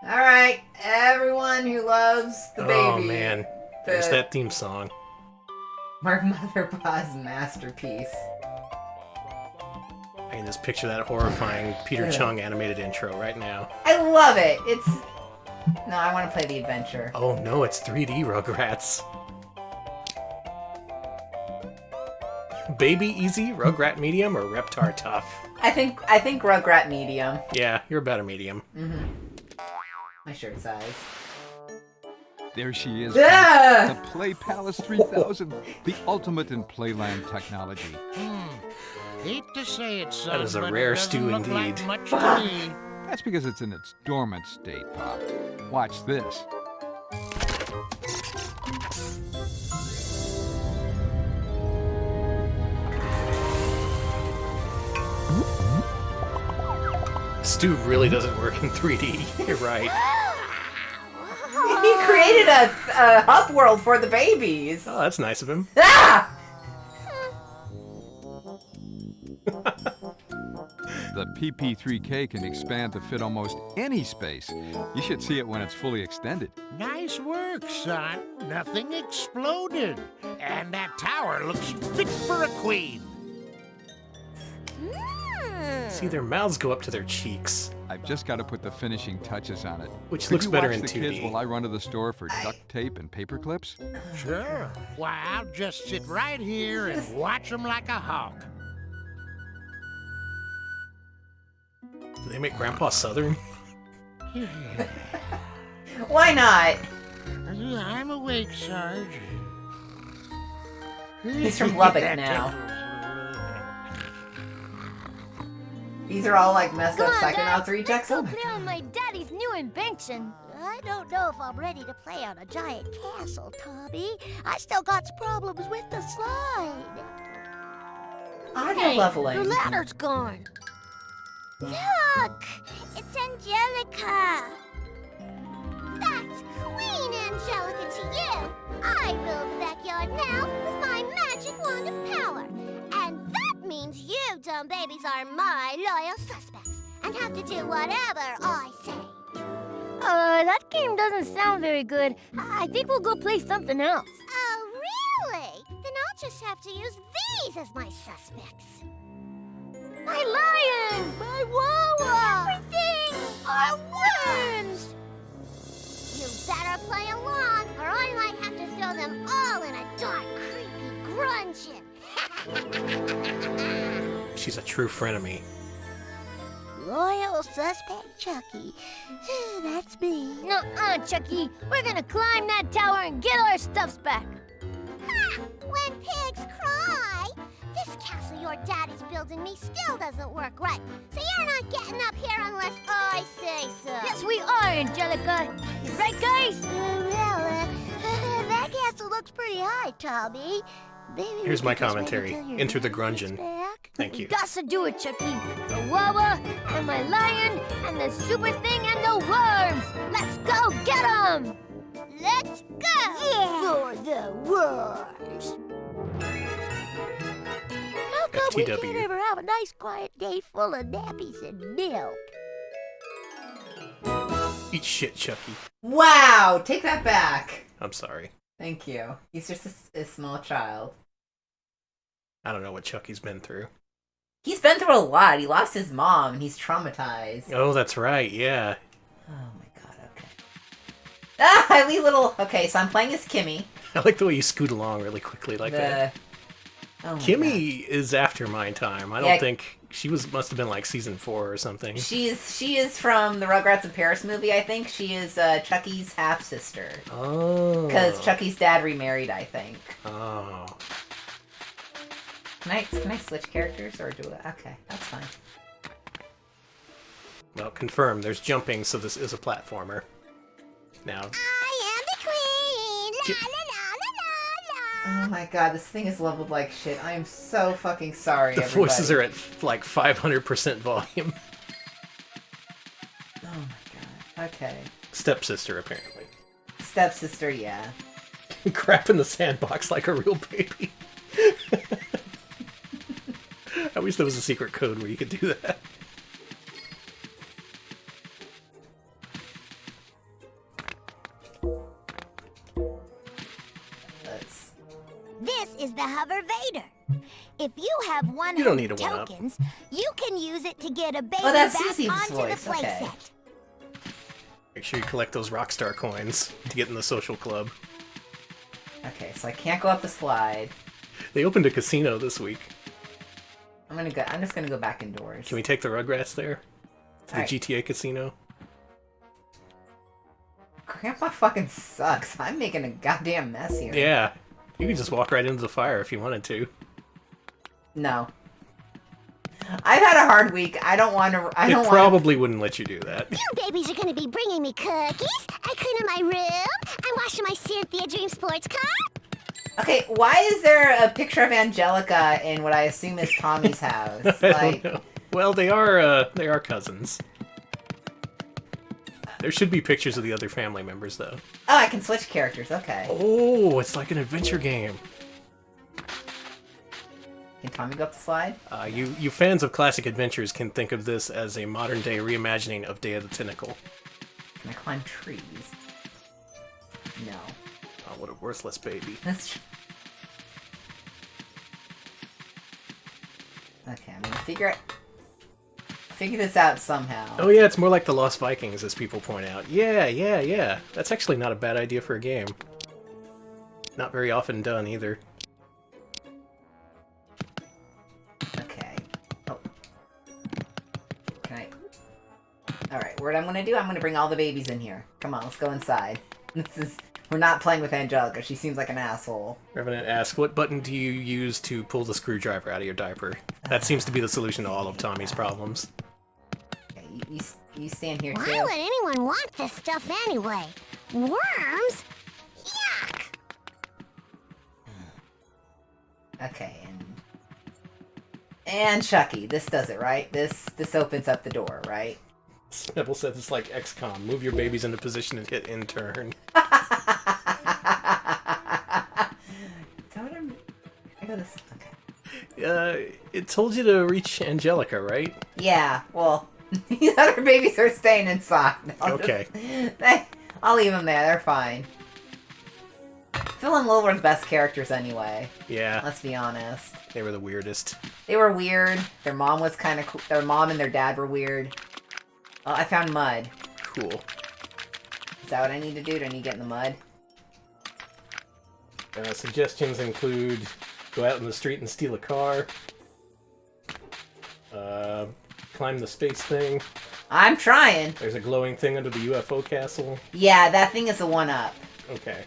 All right, everyone who loves the baby. Oh man, there's that theme song. Mark Motherbaugh's masterpiece. I can just picture that horrifying Peter Chung animated intro right now. I love it. No, I want to play the adventure. Oh no, it's 3D Rugrats. Baby easy, Rugrat medium, or Reptar tough? I think Rugrat medium. Yeah, you're about a medium. My shirt size. There she is. Ah! The Play Palace 3000, the ultimate in Playland technology. Hate to say it, son, That is a but rare it doesn't stew look like indeed. much to me. That's because it's in its dormant state, Pop. Watch this. Stu really doesn't work in 3D. You're right. He created a hub world for the babies. Oh, that's nice of him. Ah! The PP3K can expand to fit almost any space. You should see it when it's fully extended. Nice work, son. Nothing exploded. And that tower looks fit for a queen. See, their mouths go up to their cheeks, I've just got to put the finishing touches on it. which Could looks you better watch in the 2D. kids while I run to the store for duct tape and paper clips? Sure. Why, I'll just sit right here and watch them like a hawk. Do they make Grandpa Southern? Why not? I'm awake, Sarge. He's from Lubbock now. These are all like messed up psychonauts rejects. Oh Let's my go play god. on my daddy's new invention. I don't know if I'm ready to play on a giant castle, Tommy. I still got problems with the slide. Audio leveling. The ladder's gone. Look! It's Angelica! That's Queen Angelica to you! I rule the backyard now with my magic wand of power. And that means you dumb babies are my loyal suspects and have to do whatever I say. That game doesn't sound very good. I think we'll go play something else. Oh, really? Then I'll just have to use these as my suspects. My lion! My Wawa! Everything! Our wins! You better play along, or I might have to throw them all in a dark, creepy grungeon. She's a true frenemy. Loyal suspect Chucky. That's me. Nuh-uh, Chucky. We're gonna climb that tower and get our stuffs back. Ha! When pigs cry! This castle your daddy's building me still doesn't work right. So you're not getting up here unless I say so. Yes, we are, Angelica. Right, guys? That castle looks pretty high, Tommy. Maybe we Here's could my just wait commentary. until your Enter the daddy gets grungeon. back. Thank you. Got to do it, Chucky. The Wawa, and my lion, and the super thing, and the worms. Let's go get them! Let's go! For the worms. How come we FTW. can't ever have a nice quiet day full of nappies and milk? Eat shit, Chucky. Wow, take that back. I'm sorry. Thank you. He's just a small child. I don't know what Chucky's been through. He's been through a lot. He lost his mom and he's traumatized. Oh, that's right, yeah. Oh my god, okay. Ah, wee little... Okay, so I'm playing as Kimmy. I like the way you scoot along really quickly like that. Oh my Kimmy is after my time. I don't Yeah. think... She must have been like season 4 or something. God. She is from the Rugrats in Paris movie, I think. She is Chucky's half-sister. Oh. Because Chucky's dad remarried, I think. Oh. Can I switch characters or do it? Okay, that's fine. Well, confirmed. There's jumping, so this is a platformer. Now, I am the queen! La la la la la la! Oh my god, this thing is leveled like shit. I am so fucking sorry, the everybody. voices are at like 500% volume. Oh my god. Okay. Stepsister, apparently. Stepsister, yeah. Crap in the sandbox like a real baby. I wish there was a secret code where you could do that. This is the Hover Vader. If you have You don't need a 100 one-up. tokens, you can use it to get a baby Oh, that's back Susie's onto voice, the playset. okay. Make sure you collect those Rockstar coins to get in the social club. Okay, so I can't go up the slide. They opened a casino this week. I'm just gonna go back indoors. Can we take the Rugrats there? To the Alright. GTA casino? Grandpa fucking sucks. I'm making a goddamn mess here. Yeah. You could just walk right into the fire if you wanted to. No. I've had a hard week. I don't want to. It probably wouldn't let you do that. You babies are gonna be bringing me cookies, and cleaning my room, and washing my Cynthia Dream sports car. Okay, why is there a picture of Angelica in what I assume is Tommy's house? I don't know. Well, they are cousins. There should be pictures of the other family members, though. Oh, I can switch characters. Okay. Oh, it's like an adventure game. Can Tommy go up the slide? You fans of classic adventures can think of this as a modern-day reimagining of Day of the Tentacle. Can I climb trees? No. Oh, what a worthless baby. That's okay, I'm gonna figure this out somehow. Oh yeah, it's more like the Lost Vikings, as people point out. Yeah. That's actually not a bad idea for a game. Not very often done, either. Okay. Oh. Can I... Alright, what I'm gonna do, I'm gonna bring all the babies in here. Come on, let's go inside. We're not playing with Angelica. She seems like an asshole. Revenant asks, what button do you use to pull the screwdriver out of your diaper? That seems to be the solution to all of Tommy's problems. Okay, you stand here, Why too. would anyone want this stuff anyway? Worms? Yuck! Okay, and Chucky. This does it, right? This opens up the door, right? Snibble says it's like XCOM. Move your babies into position and hit in turn. Is that what I go this... Okay. It told you to reach Angelica, right? Yeah, well, these other babies are staying inside. Okay. I'll leave them there. They're fine. Phil and Lil were the best characters anyway. Yeah. Let's be honest. They were the weirdest. They were weird. Their mom was kind of cool. Their mom and their dad were weird. Oh, I found mud. Cool. Is that what I need to do? Do I need to get in the mud? Suggestions include go out in the street and steal a car. Climb the space thing. I'm trying. There's a glowing thing under the UFO castle. Yeah, that thing is a 1-up. Okay.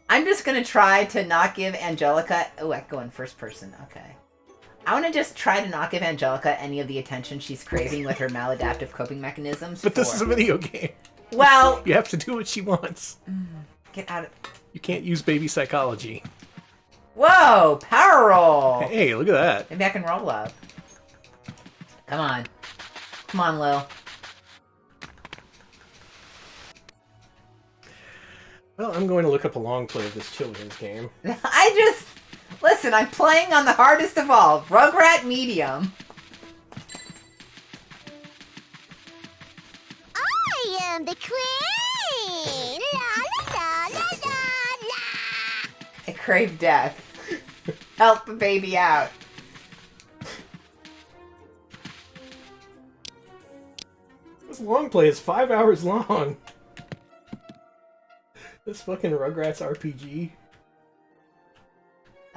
I'm just gonna try to not give Angelica... Oh, I can go in first person. Okay. I want to just try to not give Angelica any of the attention she's craving with her maladaptive coping mechanisms. But this is a video game. Well... You have to do what she wants. Get out of... You can't use baby psychology. Whoa! Power roll! Hey, look at that. Maybe I can roll up. Come on. Come on, Lil. Well, I'm going to look up a long play of this children's game. Listen, I'm playing on the hardest of all. Rugrat Medium. I am the queen! La la la la la la! I crave death. Help the baby out. This long play is 5 hours long. This fucking Rugrats RPG.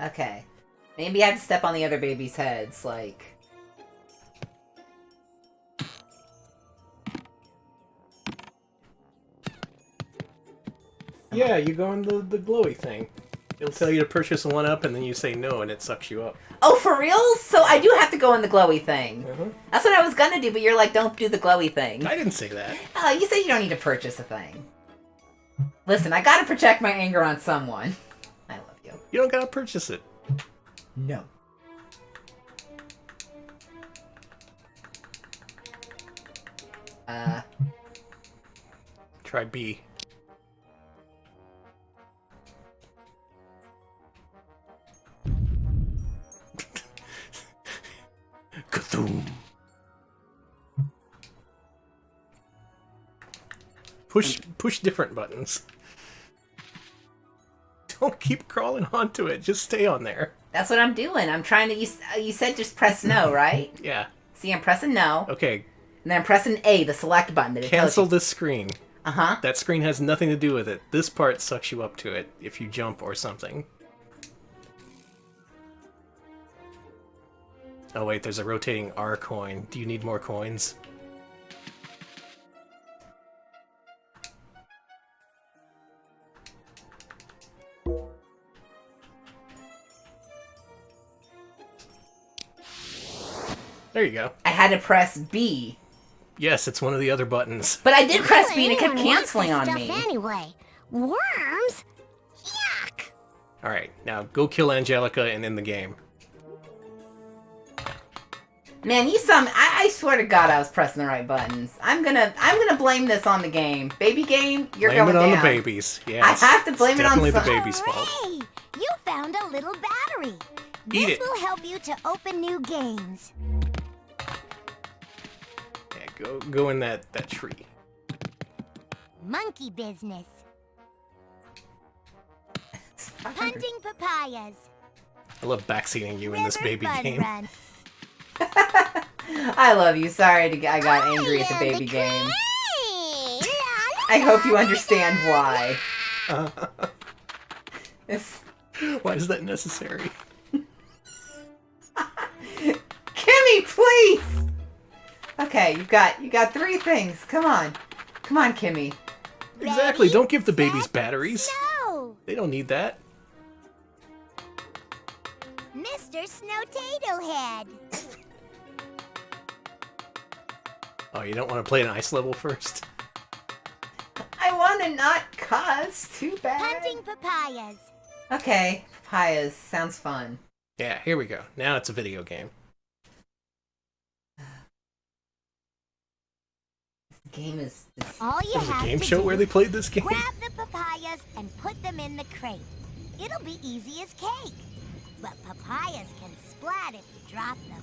Okay. Maybe I have to step on the other baby's heads, like... Yeah, you go on the glowy thing. It'll tell you to purchase a 1-up, and then you say no, and it sucks you up. Oh, for real? So I do have to go in the glowy thing. Uh-huh. That's what I was gonna do, but you're like, don't do the glowy thing. I didn't say that. Oh, you said you don't need to purchase a thing. Listen, I gotta project my anger on someone. I love you. You don't gotta purchase it. No. Try B. Kathum. Push different buttons. Don't keep crawling onto it. Just stay on there. That's what I'm doing. I'm trying to... You said just press no, right? Yeah. See, I'm pressing no. Okay. And then I'm pressing A, the select button. That it tells Cancel you. this screen. Uh-huh. That screen has nothing to do with it. This part sucks you up to it if you jump or something. Oh wait, there's a rotating R coin. Do you need more coins? There you go. I had to press B. Yes, it's one of the other buttons. But I did press B and it Anyone kept wants canceling this on stuff me. Anyway, worms? Yuck! Alright, now go kill Angelica and end the game. Man, I swear to God I was pressing the right buttons. I'm gonna blame this on the game. Baby game, you're Blame going it on down. the babies. Yeah, I have to blame it on definitely the some- baby's fault. Hooray! You found a little battery. Eat This it. will help you to open new games. Yeah, go in that tree. Monkey business. Hunting papayas. I love backseating you in this River baby Fun game. Run. I love you. Sorry I got angry at the baby game. I hope you understand why. It's... Why is that necessary? Kimmy, please! Okay, you got 3 things. Come on, Kimmy. Exactly, Ready, don't give the babies set, batteries. Snow. They don't need that. Mr. Snowtato Head. Oh, you don't want to play an ice level first? I want to not cuss. Too bad. Hunting papayas. Okay, papayas. Sounds fun. Yeah, here we go. Now it's a video game. This game is... All you There was a have game to show do, where they played this game? grab the papayas and put them in the crate. It'll be easy as cake. But papayas can splat if you drop them.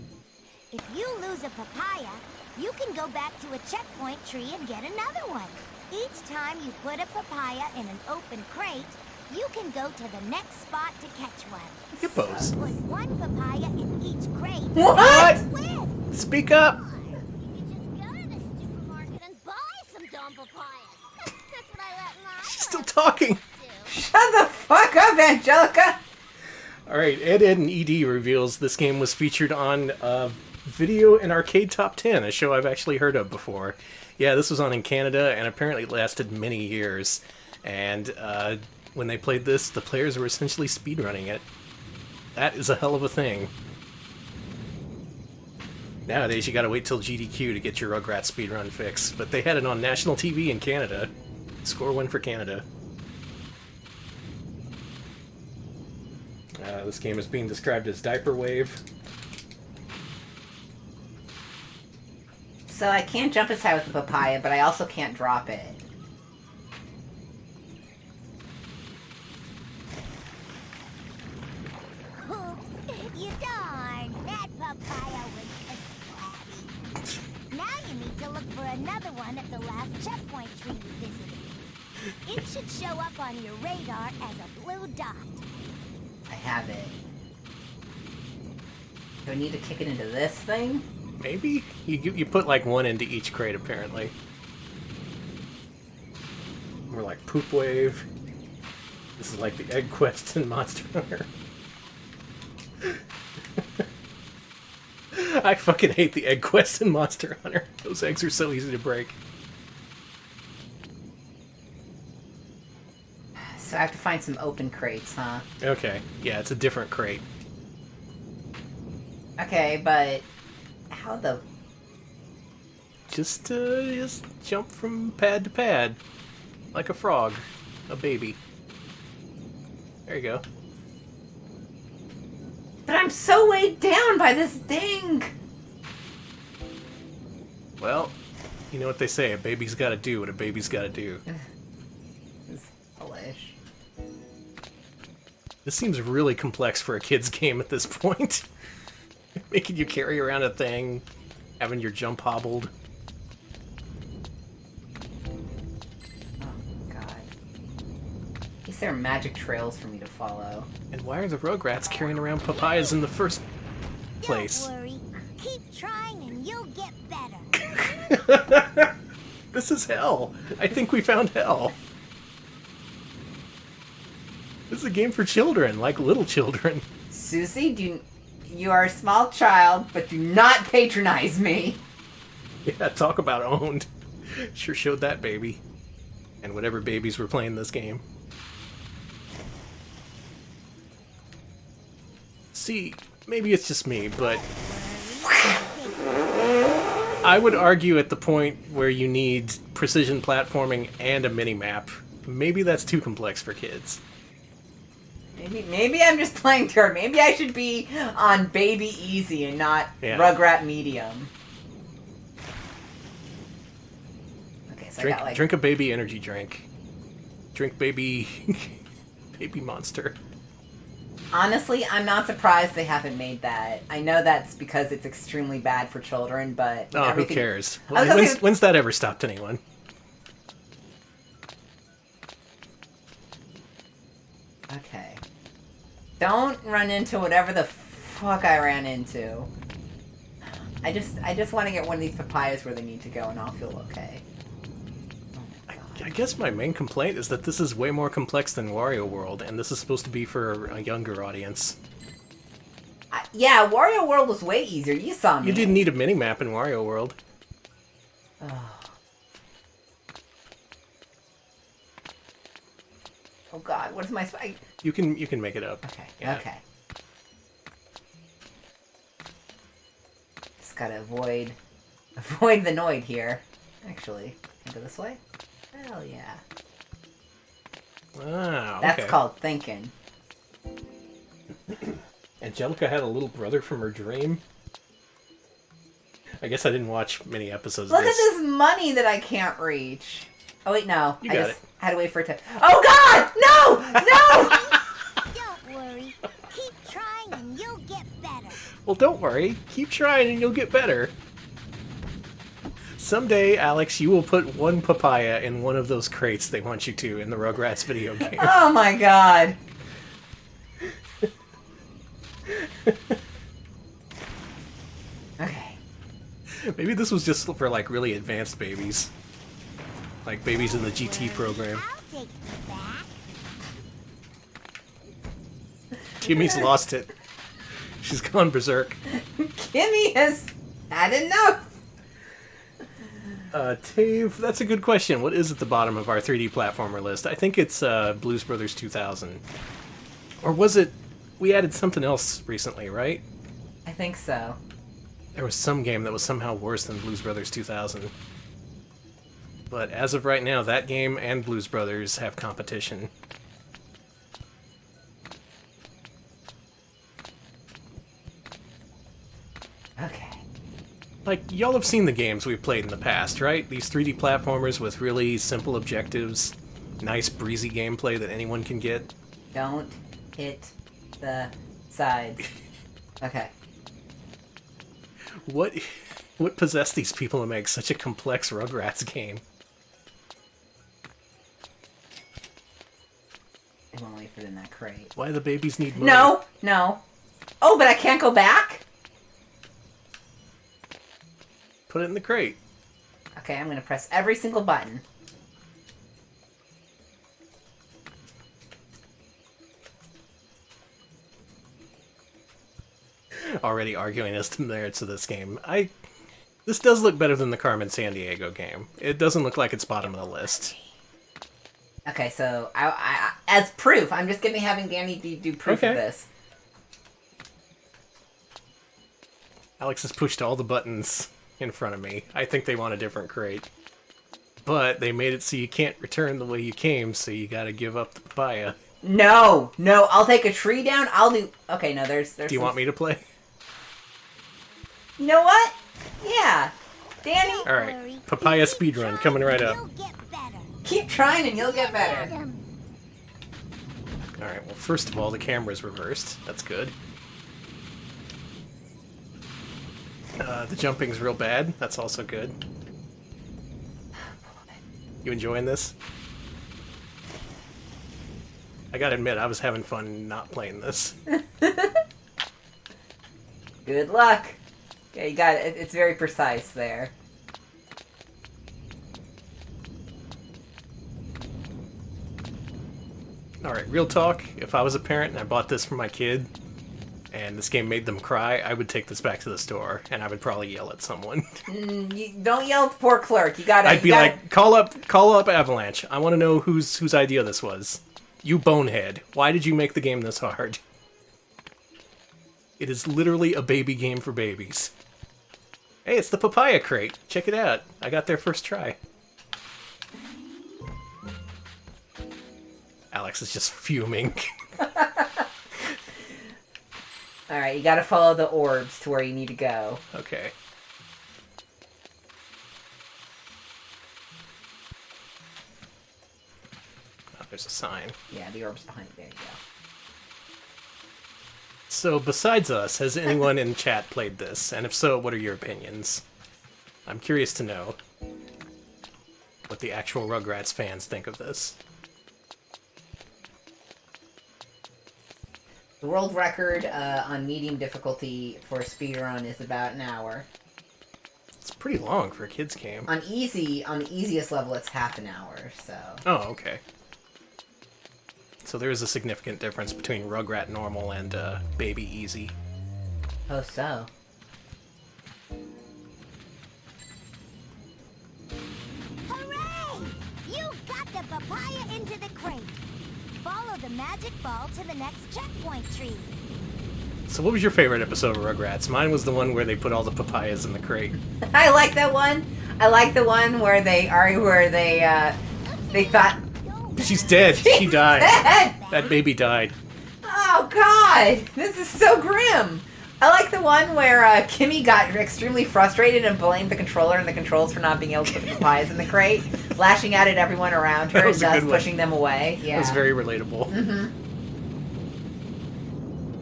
If you lose a papaya, you can go back to a checkpoint tree and get another one. Each time you put a papaya in an open crate, you can go to the next spot to catch one. Hippos. Put one papaya in each crate. What? And win. Speak up! You could just go to the supermarket and buy some dumb papayas. That's what I let my She's still talking! Shut the fuck up, Angelica! Alright, Ed and ED reveals this game was featured on Video and Arcade Top 10, a show I've actually heard of before. Yeah, this was on in Canada and apparently lasted many years. And when they played this, the players were essentially speedrunning it. That is a hell of a thing. Nowadays, you gotta wait till GDQ to get your Rugrats speedrun fix, but they had it on national TV in Canada. Score one for Canada. This game is being described as Diaper Wave. So I can't jump as high with the papaya, but I also can't drop it. You darn! That papaya was splatty. Now you need to look for another one at the last checkpoint tree you visited. It should show up on your radar as a blue dot. I have it. Do I need to kick it into this thing? Maybe? You put like one into each crate, apparently. More like Poop Wave. This is like the Egg Quest in Monster Hunter. I fucking hate the Egg Quest in Monster Hunter. Those eggs are so easy to break. So I have to find some open crates, huh? Okay, yeah, it's a different crate. Okay, but... How the... Just jump from pad to pad. Like a frog. A baby. There you go. But I'm so weighed down by this thing! Well, you know what they say, a baby's gotta do what a baby's gotta do. It's hellish. This seems really complex for a kid's game at this point. Making you carry around a thing, having your jump hobbled. Oh, God. At least there are magic trails for me to follow. And why are the Rugrats carrying around papayas in the first place? Don't worry. Keep trying and you'll get better. This is hell. I think we found hell. This is a game for children, like little children. Susie, you are a small child, but do not patronize me. Yeah, talk about owned. Sure showed that baby. And whatever babies were playing this game. See, maybe it's just me, but I would argue at the point where you need precision platforming and a mini-map, maybe that's too complex for kids. Maybe I'm just playing turd. Maybe I should be on baby easy and not Rugrat medium. Okay, so I got like... Drink a baby energy drink. Drink baby... baby monster. Honestly, I'm not surprised they haven't made that. I know that's because it's extremely bad for children, but... Oh, who cares? When's that ever stopped anyone? Okay. Don't run into whatever the fuck I ran into. I just want to get one of these papayas where they need to go and I'll feel okay. I guess my main complaint is that this is way more complex than Wario World, and this is supposed to be for a younger audience. Yeah, Wario World was way easier. You saw me. You didn't need a mini-map in Wario World. Oh god, what is my spike? You can make it up. Okay, yeah. Okay. Just gotta avoid the Noid here. Actually, can I go this way? Hell yeah. Wow, That's okay. called thinking. Angelica had a little brother from her dream? I guess I didn't watch many episodes Look of this. at this money that I can't reach. Oh wait, no. You got it. I had to wait for it to... Oh god! No! No! Don't worry. Keep trying and you'll get better. Well, don't worry. Keep trying and you'll get better. Someday, Alex, you will put one papaya in one of those crates they want you to in the Rugrats video game. Oh my god. Okay. Maybe this was just for, like, really advanced babies. Like babies in the GT program. I'll take you back. Kimmy's lost it. She's gone berserk. Kimmy has had enough. Tave, that's a good question. What is at the bottom of our 3D platformer list? I think it's Blues Brothers 2000. Or was it... We added something else recently, right? I think so. There was some game that was somehow worse than Blues Brothers 2000. But as of right now, that game and Blues Brothers have competition. Okay. Like, y'all have seen the games we've played in the past, right? These 3D platformers with really simple objectives, nice breezy gameplay that anyone can get. Don't hit the sides. Okay. What possessed these people to make such a complex Rugrats game? I won't wait for it in that crate. Why the babies need money? No! No. Oh, but I can't go back? Put it in the crate. Okay, I'm gonna press every single button. Already arguing as to the merits of this game. This does look better than the Carmen Sandiego game. It doesn't look like it's bottom of the list. Okay, so I as proof, I'm just gonna be having Danny do proof of this. Alex has pushed all the buttons in front of me. I think they want a different crate. But they made it so you can't return the way you came, so you gotta give up the papaya. No! No, I'll take a tree down, I'll do... Okay, no, there's Do you want me to play? You know what? Yeah. Danny, Alright, papaya speedrun coming right up. You'll get better. keep trying and you'll get better. Alright, well first of all, the camera's reversed. That's good. The jumping's real bad. That's also good. You enjoying this? I gotta admit, I was having fun not playing this. Good luck. Yeah, you got it. It's very precise there. Alright, real talk. If I was a parent and I bought this for my kid, and this game made them cry, I would take this back to the store, and I would probably yell at someone. Don't yell at the poor clerk. You gotta. I'd be like, call up Avalanche. I want to know whose idea this was. You bonehead. Why did you make the game this hard? It is literally a baby game for babies. Hey, it's the papaya crate. Check it out. I got there first try. Alex is just fuming. Alright, you gotta follow the orbs to where you need to go. Okay. Oh, there's a sign. Yeah, the orb's behind you. There you go. So, besides us, has anyone in chat played this? And if so, what are your opinions? I'm curious to know what the actual Rugrats fans think of this. The world record on medium difficulty for speedrun is about an hour. It's pretty long for a kid's game. On the easiest level, it's half an hour, so... Oh, okay. So there is a significant difference between Rugrat Normal and Baby Easy. Oh, so. Hooray! You got the papaya into the crate. Follow the magic ball to the next checkpoint tree. So what was your favorite episode of Rugrats? Mine was the one where they put all the papayas in the crate. I like that one. I like the one where they thought... She's dead. She died. Dead! That baby died. Oh, God! This is so grim! I like the one where Kimmy got extremely frustrated and blamed the controller and the controls for not being able to put the papayas in the crate, lashing out at everyone around her That and was a thus good one. pushing them away. Yeah. It was very relatable. Mm-hmm.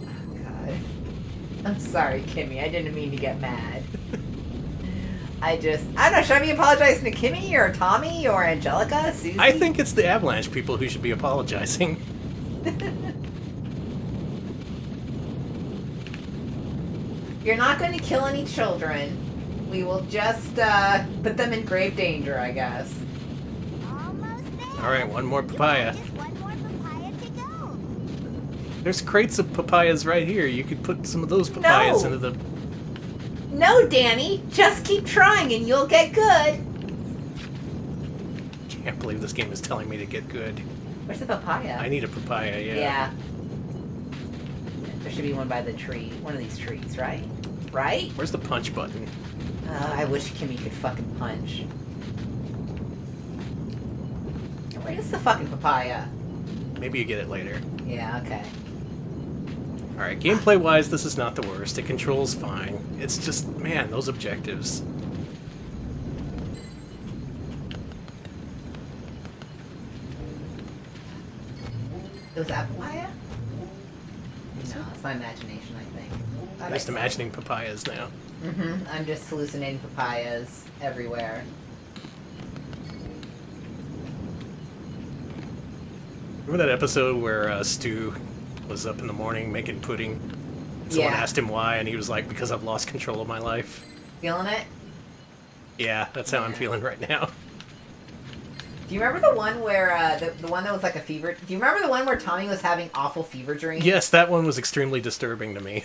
Oh, God. I'm sorry, Kimmy. I didn't mean to get mad. I don't know, should I be apologizing to Kimmy or Tommy or Angelica? Susie? I think it's the Avalanche people who should be apologizing. You're not going to kill any children. We will just put them in grave danger, I guess. Almost there. Alright, one more papaya. Just one more papaya to go. There's crates of papayas right here. You could put some of those papayas No. into the... No, Danny. Just keep trying and you'll get good. Can't believe this game is telling me to get good. Where's the papaya? I need a papaya, yeah. Yeah. There should be one by the tree. One of these trees, right? Right? Where's the punch button? I wish Kimmy could fucking punch. Where is the fucking papaya? Maybe you get it later. Yeah, okay. Alright, gameplay-wise, this is not the worst. It controls fine. It's just, man, those objectives. Was that papaya? No, it's my imagination, I think. I'm just imagining papayas now. Mm-hmm. I'm just hallucinating papayas everywhere. Remember that episode where Stu was up in the morning making pudding? Someone Yeah. asked him why, and he was like, because I've lost control of my life. Feeling it? Yeah, that's how I'm Yeah. feeling right now. Do you remember the one where, the one that was like a fever... Do you remember the one where Tommy was having awful fever dreams? Yes, that one was extremely disturbing to me.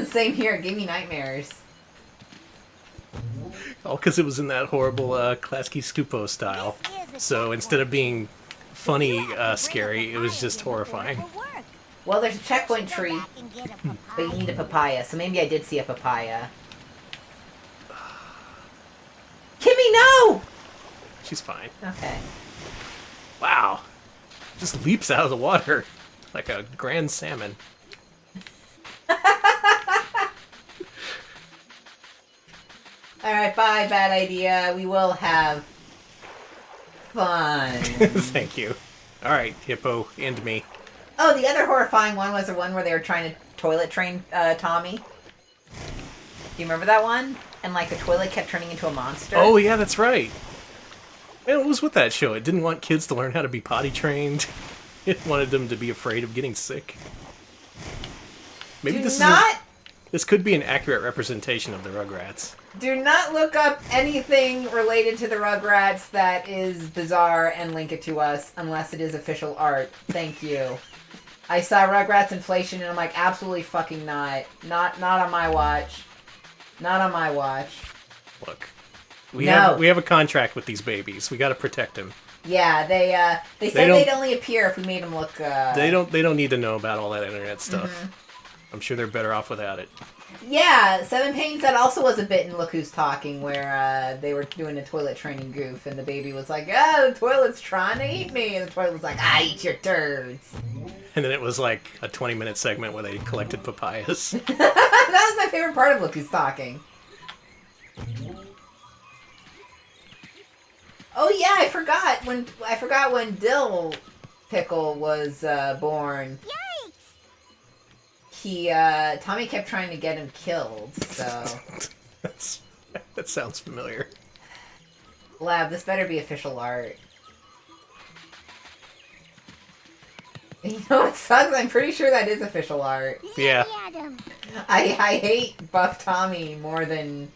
Same here. It gave me nightmares. All because it was in that horrible Klasky Stupo style. So instead of being funny, scary, it was just horrifying. Well, there's a checkpoint tree, but you need a papaya, so maybe I did see a papaya. Kimmy, no! She's fine. Okay. Wow. Just leaps out of the water like a grand salmon. Alright, bye, bad idea. We will have fun. Thank you. Alright, Hippo, end me. Oh, the other horrifying one was the one where they were trying to toilet train Tommy. Do you remember that one? And, like, the toilet kept turning into a monster? Oh, yeah, that's right. Man, what was with that show? It didn't want kids to learn how to be potty trained. It wanted them to be afraid of getting sick. Maybe this could be an accurate representation of the Rugrats. Do not look up anything related to the Rugrats that is bizarre and link it to us unless it is official art. Thank you. I saw Rugrats Inflation and I'm like, absolutely fucking not. Not on my watch. Not on my watch. Look, we have a contract with these babies. We got to protect them. Yeah, they said they'd only appear if we made them look. They don't need to know about all that internet stuff. I'm sure they're better off without it. Yeah, Seven Pains, that also was a bit in Look Who's Talking, where they were doing a toilet training goof, and the baby was like, "Oh, the toilet's trying to eat me," and the toilet was like, "I eat your turds." And then it was like a 20-minute segment where they collected papayas. That was my favorite part of Look Who's Talking. Oh yeah, I forgot when Dill Pickle was born. Yikes! Tommy kept trying to get him killed, so... That sounds familiar. Lab, this better be official art. You know what sucks? I'm pretty sure that is official art. Yeah. Adam. I hate Buff Tommy more than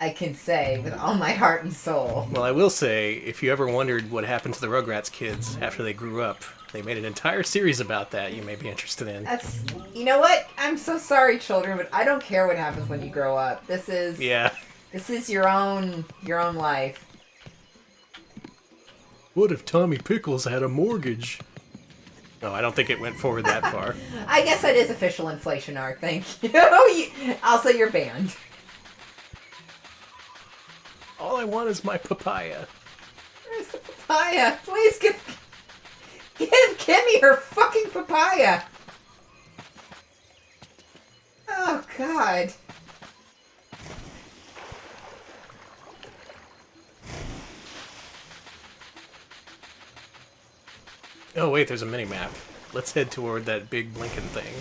I can say with all my heart and soul. Well, I will say, if you ever wondered what happened to the Rugrats kids after they grew up, they made an entire series about that you may be interested in. That's... You know what? I'm so sorry, children, but I don't care what happens when you grow up. This is... Yeah. This is your own life. What if Tommy Pickles had a mortgage? No, I don't think it went forward that far. I guess that is official inflation art, thank you. Also, you're banned. All I want is my papaya. Where's the papaya? Please give Kimmy her fucking papaya. Oh, God. Oh, wait, there's a mini-map. Let's head toward that big blinking thing.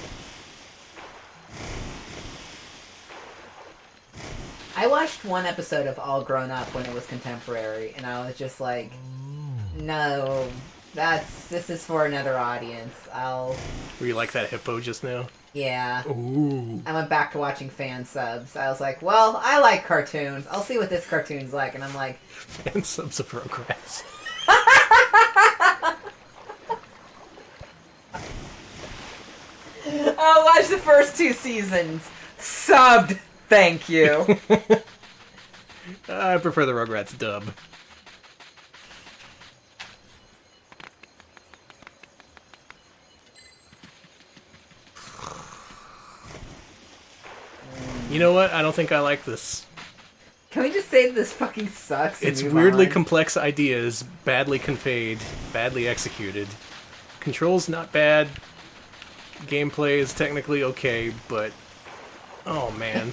I watched one episode of All Grown Up when it was contemporary, and I was just like, no, this is for another audience. Were you like that hippo just now? Yeah. Ooh. I went back to watching fan subs. I was like, well, I like cartoons. I'll see what this cartoon's like. And I'm like... Fan subs of Rugrats. Oh, watch the first 2 seasons. Subbed. Thank you. I prefer the Rugrats dub. You know what? I don't think I like this. Can we just say this fucking sucks? And It's move weirdly on? complex ideas, badly conveyed, badly executed. Controls not bad. Gameplay is technically okay, but oh man.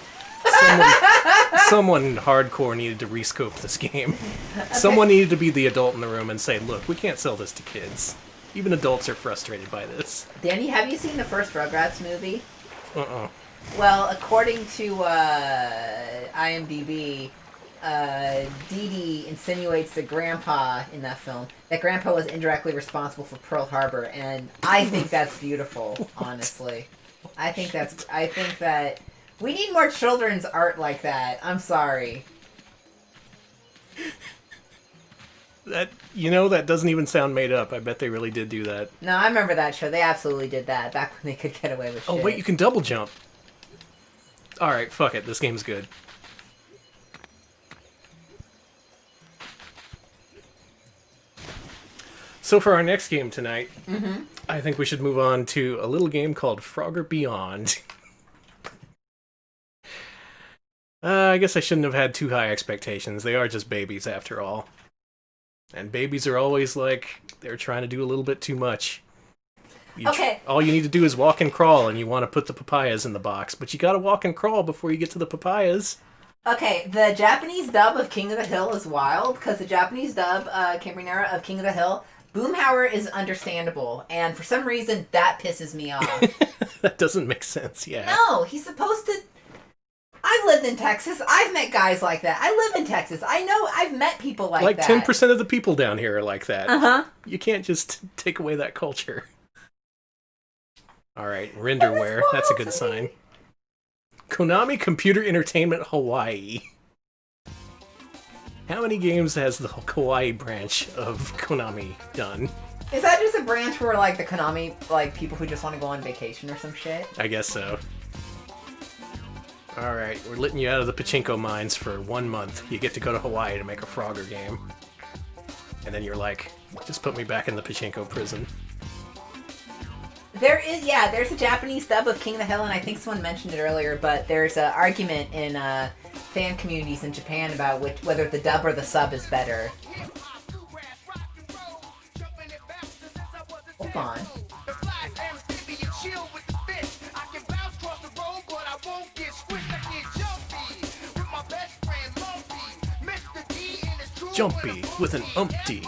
Someone hardcore needed to rescope this game. Okay. Someone needed to be the adult in the room and say, look, we can't sell this to kids. Even adults are frustrated by this. Danny, have you seen the first Rugrats movie? Uh-uh. Well, according to IMDb, Dee Dee insinuates that Grandpa in that film, that Grandpa was indirectly responsible for Pearl Harbor, and I think that's beautiful, honestly. I think that we need more children's art like that. I'm sorry. That doesn't even sound made up. I bet they really did do that. No, I remember that show. They absolutely did that back when they could get away with shit. Oh, wait, you can double jump. Alright, fuck it. This game's good. So for our next game tonight, I think we should move on to a little game called Frogger Beyond. I guess I shouldn't have had too high expectations. They are just babies, after all. And babies are always like, they're trying to do a little bit too much. All you need to do is walk and crawl, and you want to put the papayas in the box. But you gotta walk and crawl before you get to the papayas. Okay, the Japanese dub of King of the Hill is wild, because the Japanese dub, Cambrinera of King of the Hill, Boomhauer is understandable, and for some reason, that pisses me off. That doesn't make sense, yeah. No, he's supposed to... I've lived in Texas. I've met guys like that. I live in Texas. I know I've met people like that. Like 10% of the people down here are like that. Uh-huh. You can't just take away that culture. Alright, renderware. That's a good sign. Konami Computer Entertainment Hawaii. How many games has the Hawaii branch of Konami done? Is that just a branch where, like, the Konami, like, people who just want to go on vacation or some shit? I guess so. Alright, we're letting you out of the pachinko mines for 1 month. You get to go to Hawaii to make a Frogger game. And then you're like, just put me back in the pachinko prison. There's a Japanese dub of King of the Hill, and I think someone mentioned it earlier, but there's an argument in fan communities in Japan about whether the dub or the sub is better. Hold on. Jumpy with an umpty.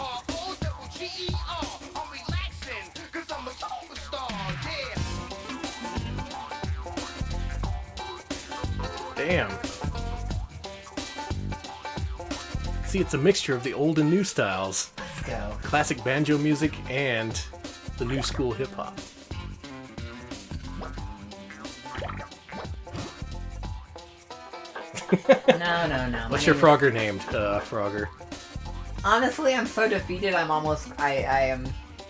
Damn. See, it's a mixture of the old and new styles. Let's go. Classic banjo music and the new school hip-hop. No. What's your Frogger named, Frogger? Honestly, I'm so defeated, I am...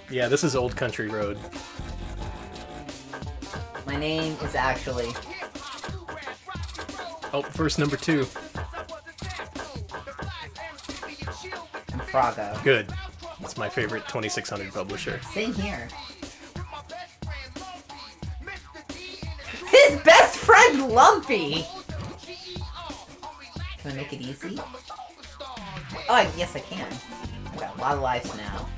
Yeah, this is Old Country Road. My name is actually... Oh, verse number 2. I'm Froggo. Good. That's my favorite 2600 publisher. Same here. His best friend, Lumpy! Can I make it easy? Oh, yes I can. I got a lot of lives now.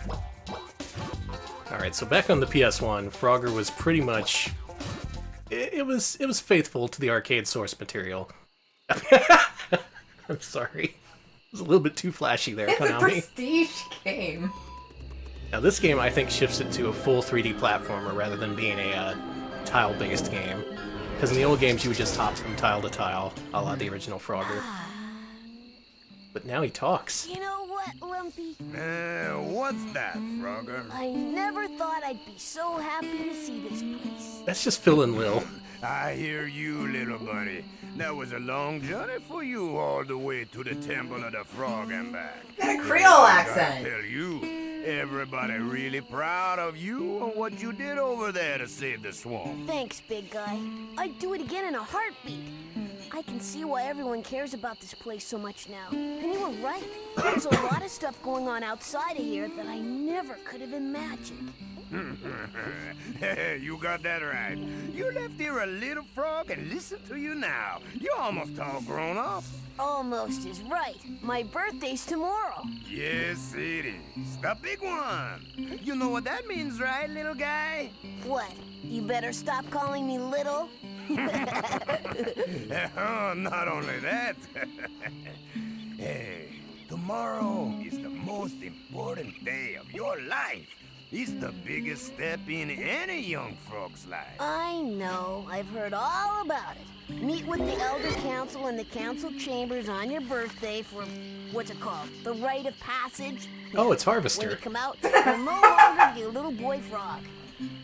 Alright, so back on the PS1, Frogger was pretty much... It was faithful to the arcade source material. I'm sorry. It was a little bit too flashy there, It's Konami. a prestige game. Now this game, I think, shifts it to a full 3D platformer rather than being a tile-based game. Because in the old games, you would just hop from tile to tile, a la the original Frogger. But now he talks. You know what, Lumpy? What's that, Frogger? I never thought I'd be so happy to see this place. That's just Phil and Lil. I hear you, little buddy. That was a long journey for you all the way to the Temple of the Frog and back. Got a Creole I accent. tell you, everybody really proud of you and what you did over there to save the swamp. Thanks, big guy. I'd do it again in a heartbeat. I can see why everyone cares about this place so much now. And you were right. There's a lot of stuff going on outside of here that I never could have imagined. You got that right. You left here a little frog and listen to you now. You're almost all grown up. Almost is right. My birthday's tomorrow. Yes, it is. The big one. You know what that means, right, little guy? What? You better stop calling me little? Oh, not only that. Hey, tomorrow is the most important day of your life. It's the biggest step in any young frog's life. I know. I've heard all about it. Meet with the Elder Council in the council chambers on your birthday for, what's it called? The rite of passage? Oh, it's When Harvester. you come out, you'll no longer be a little boy frog.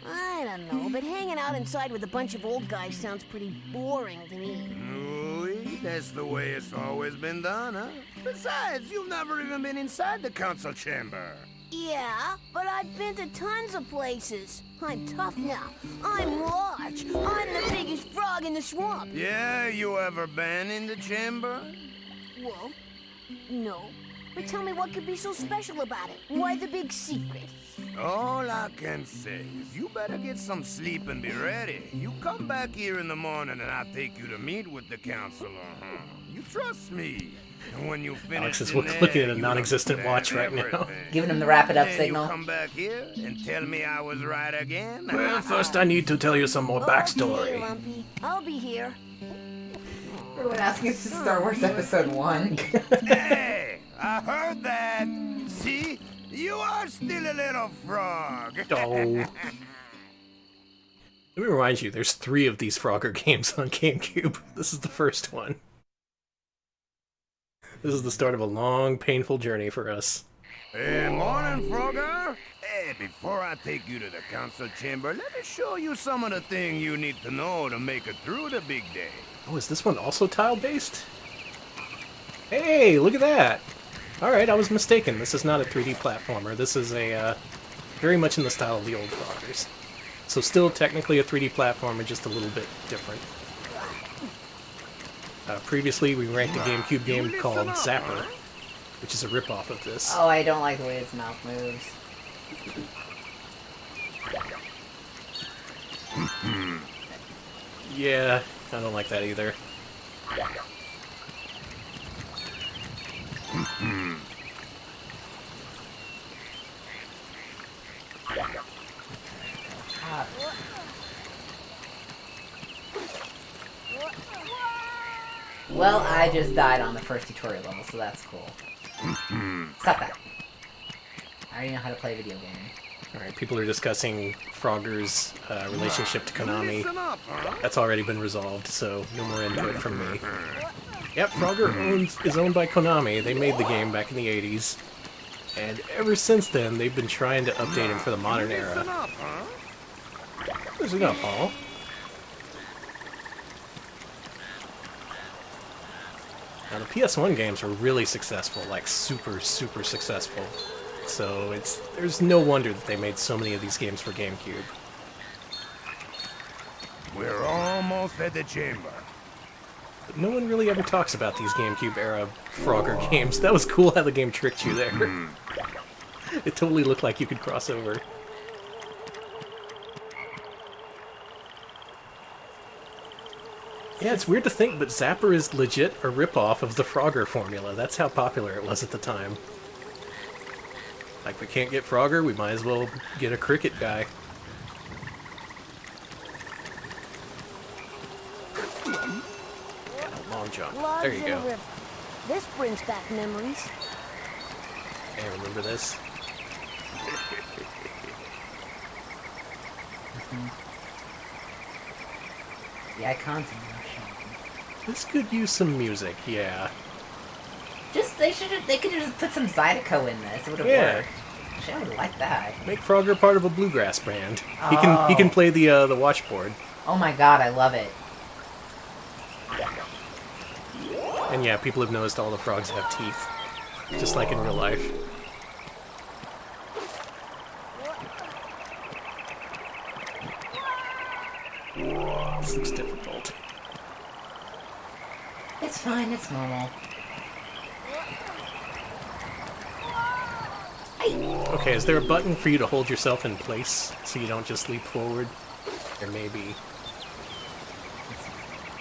I don't know, but hanging out inside with a bunch of old guys sounds pretty boring to me. Ooh, that's the way it's always been done, huh? Besides, you've never even been inside the council chamber. Yeah, but I've been to tons of places. I'm tough now. I'm large. I'm the biggest frog in the swamp. Yeah, you ever been in the chamber? Well, no. But tell me what could be so special about it? Why the big secret? All I can say is you better get some sleep and be ready. You come back here in the morning and I'll take you to meet with the council. You trust me. And when you finish Alex is in there, looking at a you non-existent watch right now. everything. Giving him the wrap it up Then signal. you come back here and tell me I was right again. Well, first I need to tell you some more Okay, backstory. Lumpy. I'll be here. Everyone asking us to Star Wars Episode 1. Hey, I heard that. See, you are still a little frog. Oh. Let me remind you, there's 3 of these Frogger games on GameCube. This is the first one. This is the start of a long, painful journey for us. Hey, morning, Frogger. Hey, before I take you to the council chamber, let me show you some of the things you need to know to make it through the big day. Oh, is this one also tile-based? Hey, look at that! Alright, I was mistaken. This is not a 3D platformer. This is a, very much in the style of the old Froggers. So still technically a 3D platformer, just a little bit different. Previously, we ranked a GameCube game called Zapper, which is a ripoff of this. Oh, I don't like the way his mouth moves. Yeah, I don't like that either. Well, I just died on the first tutorial level, so that's cool. Stop that. I already know how to play a video game. Alright, people are discussing Frogger's relationship to Konami. Listen up, huh? That's already been resolved, so no more input from me. Yep, Frogger is owned by Konami. They made the game back in the 80s. And ever since then, they've been trying to update him for the modern Listen era. up, huh? Listen up, Paul. Now, the PS1 games were really successful, like super, super successful. So there's no wonder that they made so many of these games for GameCube. We're almost at the chamber. But no one really ever talks about these GameCube era Frogger games. That was cool how the game tricked you there. It totally looked like you could cross over. Yeah, it's weird to think, but Zapper is legit a ripoff of the Frogger formula. That's how popular it was at the time. Like, we can't get Frogger, we might as well get a cricket guy. Long jump. Logs There you in go. a river. This brings back memories. Hey, remember this? The icons. This could use some music, yeah. They could have just put some Zydeco in this. It would have Yeah. worked. Shit, I would like that. Make Frogger part of a bluegrass band. He can play the watchboard. Oh my god, I love it. And yeah, people have noticed all the frogs have teeth, just like in real life. This looks difficult. It's fine, it's normal. Okay, is there a button for you to hold yourself in place so you don't just leap forward? There may be.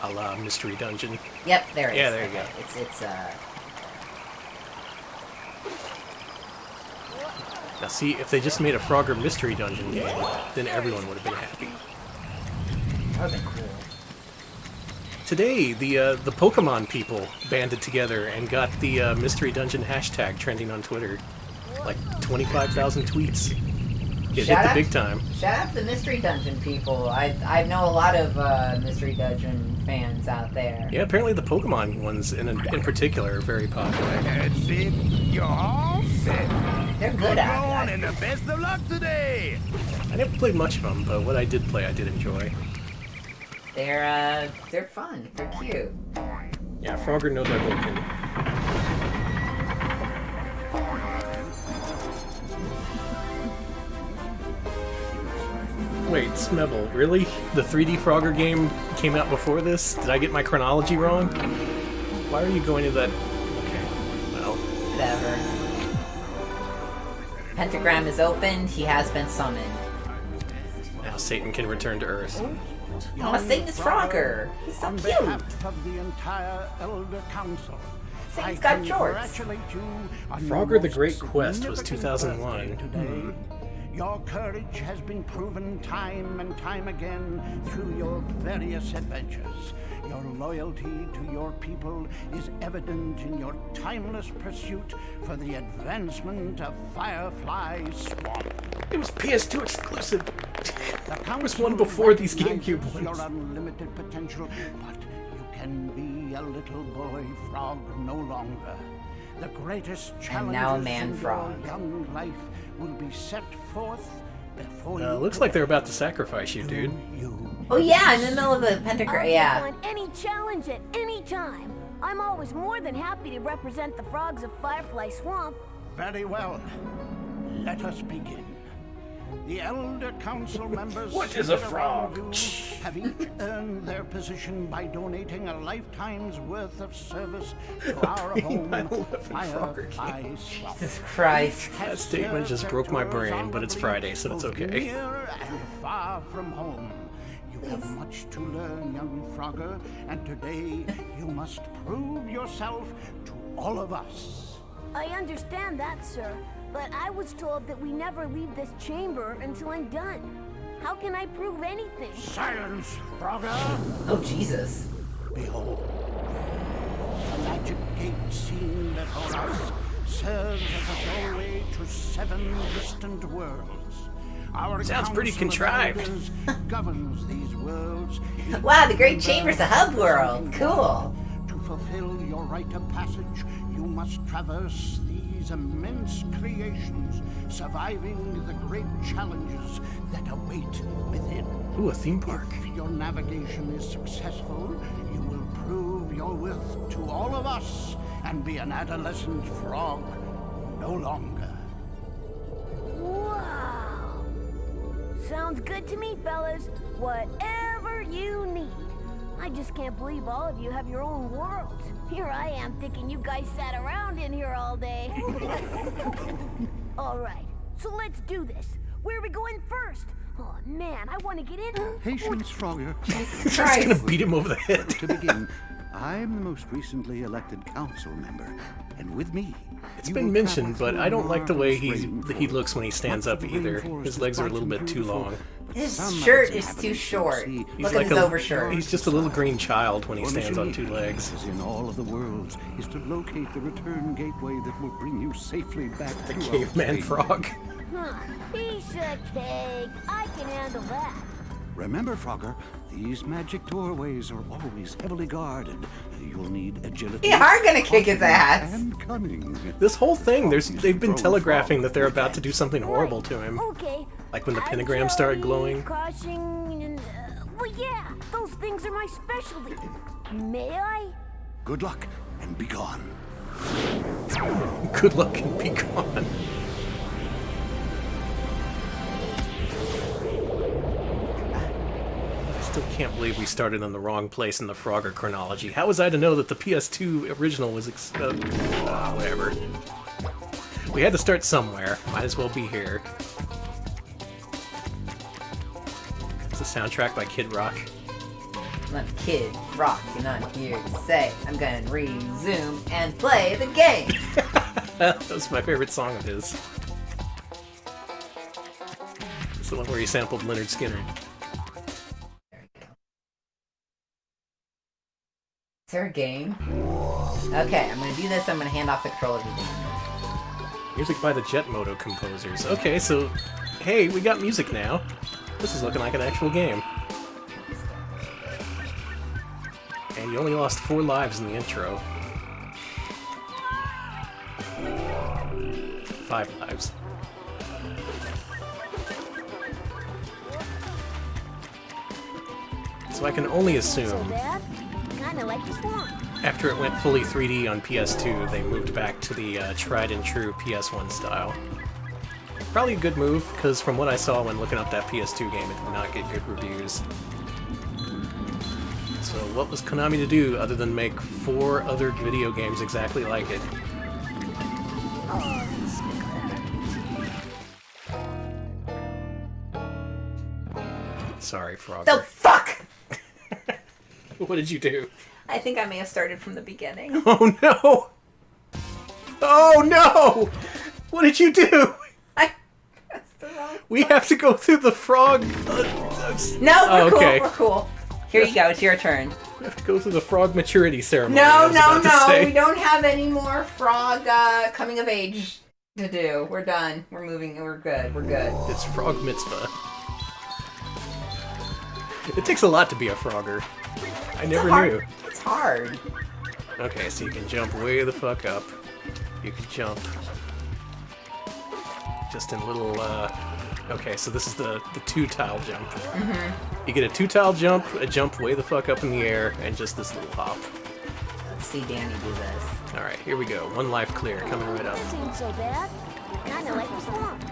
A la Mystery Dungeon. Yep, there it is. Yeah, there you Okay, go. It's Now see, if they just made a Frogger Mystery Dungeon game, then everyone would have been happy. that would have been cool. Today, the Pokemon people banded together and got the Mystery Dungeon hashtag trending on Twitter. Like 25,000 tweets. It hit the big time. Shout out to the Mystery Dungeon people. I know a lot of Mystery Dungeon fans out there. Yeah, apparently the Pokemon ones in particular are very popular. That's it. You're all set. They're good Go at on, it. and the best of luck today. I never played much of them, but what I did play, I did enjoy. They're fun. They're cute. Yeah, Frogger no Double. Wait, Smebble, really? The 3D Frogger game came out before this? Did I get my chronology wrong? Why are you going to that? Okay, well. Whatever. Pentagram is opened. He has been summoned. Now Satan can return to Earth. I want to save this Frogger. He's so On cute. behalf of the entire Elder Council, Satan's I got shorts. congratulate you on Frogger your the most Great Quest was significant 2001. birthday today. Your courage has been proven time and time again through your various adventures. Your loyalty to your people is evident in your timeless pursuit for the advancement of Firefly Swamp. It was PS2 exclusive. The There was Council one before these recognizes GameCube your ones. unlimited potential, but you can be a little boy frog no longer. The greatest challenges now a man in frog. your young life will be set forth before you. Looks like they're about to sacrifice you, dude. You. Oh yeah, in the middle of the I'll pentagram. take Yeah. on any challenge at any time. I'm always more than happy to represent the frogs of Firefly Swamp. Very well. Let us begin. The Elder Council members What is a seated around frog? you have each earned their position by donating a lifetime's worth of service to our home, 9/11 Frogger Firefly Swamp. Jesus Christ. That statement just broke my brain, but it's Friday, so it's okay. Near and far from home, You have much to learn, young Frogger, and today you must prove yourself to all of us. I understand that, sir, but I was told that we never leave this chamber until I'm done. How can I prove anything? Silence, Frogger! Oh, Jesus. Behold, the magic gate seen before us serves as a doorway to 7 distant worlds. Our Sounds pretty Council of contrived. Elders governs these worlds. Wow, the Great Chamber's a hub world. Cool. To fulfill your rite of passage, you must traverse these immense creations, surviving the great challenges that await within. Ooh, a theme park. If your navigation is successful, you will prove your worth to all of us and be an adolescent frog no longer. Wow! Sounds good to me, fellas. Whatever you need. I just can't believe all of you have your own worlds. Here I am thinking you guys sat around in here all day. All right, so let's do this. Where are we going first? Oh man, I want to get in. Patience, Frogger. He's gonna beat him over the head. To begin, I'm the most recently elected council member, and with me, It's you been will mentioned, travel but I don't like the way through he looks when he stands up either. His legs are a little bit too long. His Some shirt mountains is have too been short. sea. Look at his overshirt. He's just a little green child when he Your stands mission on 2 here, legs. as in all of the worlds, is to locate the return gateway that will bring you safely back The to our caveman place. frog. Huh, piece of cake. I can handle that. Remember, Frogger, these magic doorways are always heavily guarded. You'll need agility. You are gonna kick his ass. And cunning. This whole thing, they've been telegraphing that they're about to do something horrible to him. Okay. Like when the pentagram started glowing. Crushing, and, well, yeah, those things are my specialty. May I? Good luck, and be gone. Good luck and be gone. I still can't believe we started in the wrong place in the Frogger chronology. How was I to know that the PS2 original was whatever. We had to start somewhere. Might as well be here. It's a soundtrack by Kid Rock. I'm Kid Rock, and I'm here to say I'm gonna resume and play the game. That was my favorite song of his. It's the one where he sampled Leonard Skinner. There we go. Is there a game? Okay, I'm gonna do this. I'm gonna hand off the controller to the Music by the Jet Moto composers. Okay, so, hey, we got music now. This is looking like an actual game. And you only lost 4 lives in the intro. 5 lives. So I can only So, assume, Dad, kinda like the swamp. after it went fully 3D on PS2, they moved back to the tried and true PS1 style. Probably a good move, because from what I saw when looking up that PS2 game, it did not get good reviews. So what was Konami to do other than make 4 other video games exactly like it? Sorry, Frog. The fuck! What did you do? I think I may have started from the beginning. Oh no! Oh no! What did you do? That's the wrong. We have to go through the frog. No, we're okay. cool. We're cool. Here you go. It's your turn. We have to go through the frog maturity ceremony. I No, was no, about to no. say. We don't have any more frog coming of age to do. We're done. We're moving. We're good. We're good. It's frog mitzvah. It takes a lot to be a frogger. I never knew. It's hard. Okay, so you can jump way the fuck up. You can jump just in little, okay, so this is the 2-tile jump. Mm-hmm. You get a 2-tile jump, a jump way the fuck up in the air, and just this little hop. Let's see Danny do this. Alright, here we go. 1 life clear, coming right up. This ain't so bad. Kinda like the swamp.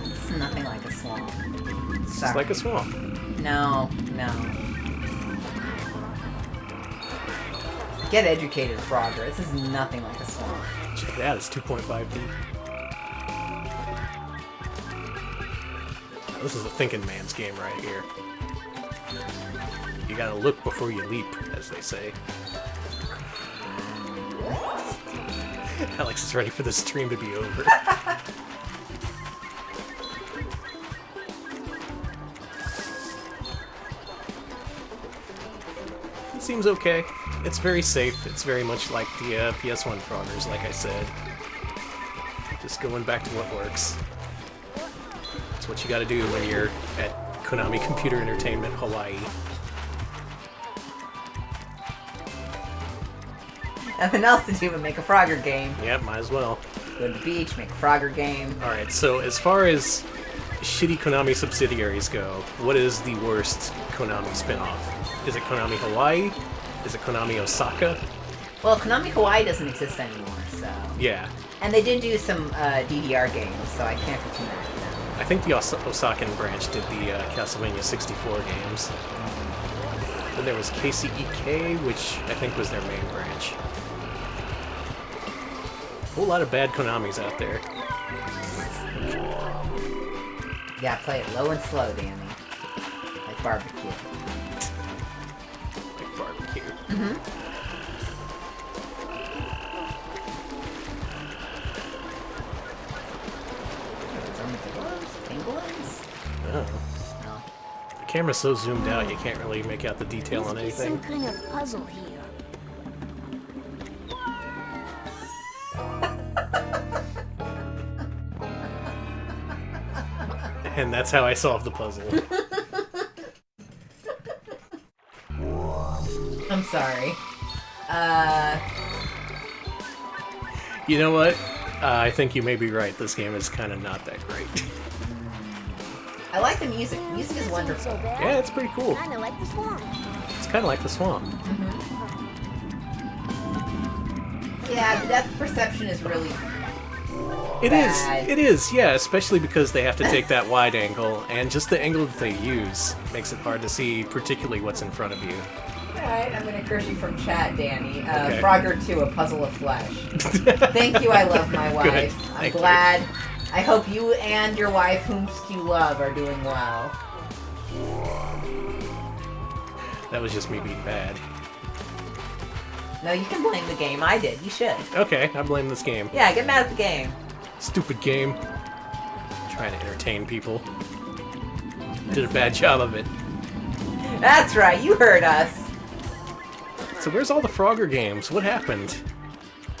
It's nothing like a swamp. It's just like a swamp. No, no. Get educated, Frogger. This is nothing like a swamp. Check it out, it's 2.5D. This is a thinking man's game right here. You gotta look before you leap, as they say. Alex is ready for the stream to be over. It seems okay. It's very safe. It's very much like the PS1 Froggers, like I said. Just going back to what works. It's what you gotta do when you're at Konami Computer Entertainment Hawaii. Nothing else to do but make a Frogger game. Yep, might as well. Go to the beach, make a Frogger game. Alright, so as far as shitty Konami subsidiaries go, what is the worst Konami spin-off? Is it Konami Hawaii? Is it Konami Osaka? Well, Konami Hawaii doesn't exist anymore, so... Yeah. And they did do some DDR games, so I can't be too mad at them. I think the Osakan branch did the Castlevania 64 games. Then there was KCEK, which I think was their main branch. A whole lot of bad Konamis out there. Yeah, play it low and slow, Danny. Like barbecue. Like barbecue. Mm-hmm. Penguins? Oh. No. The camera's so zoomed out, you can't really make out the detail on Must be anything. some kind of puzzle here. And that's how I solved the puzzle. I'm sorry. You know what? I think you may be right. This game is kind of not that great. I like the music. Music is wonderful. So bad. Yeah, it's pretty cool. Kinda like the swamp. It's kind of like the swamp. Yeah, the depth perception is really It is. bad. It is, yeah, especially because they have to take that wide angle, and just the angle that they use makes it hard to see particularly what's in front of you. Alright, I'm gonna curse you from chat, Danny. Okay. Frogger 2, A Puzzle of Flesh. Thank you, I love my wife. Good. I'm Thank you. glad. I hope you and your wife, whomst you love, are doing well. That was just me being bad. No, you can blame the game. I did. You should. Okay, I blame this game. Yeah, get mad at the game. Stupid game. Trying to entertain people. Did a bad job of it. That's right, you heard us. So where's all the Frogger games? What happened?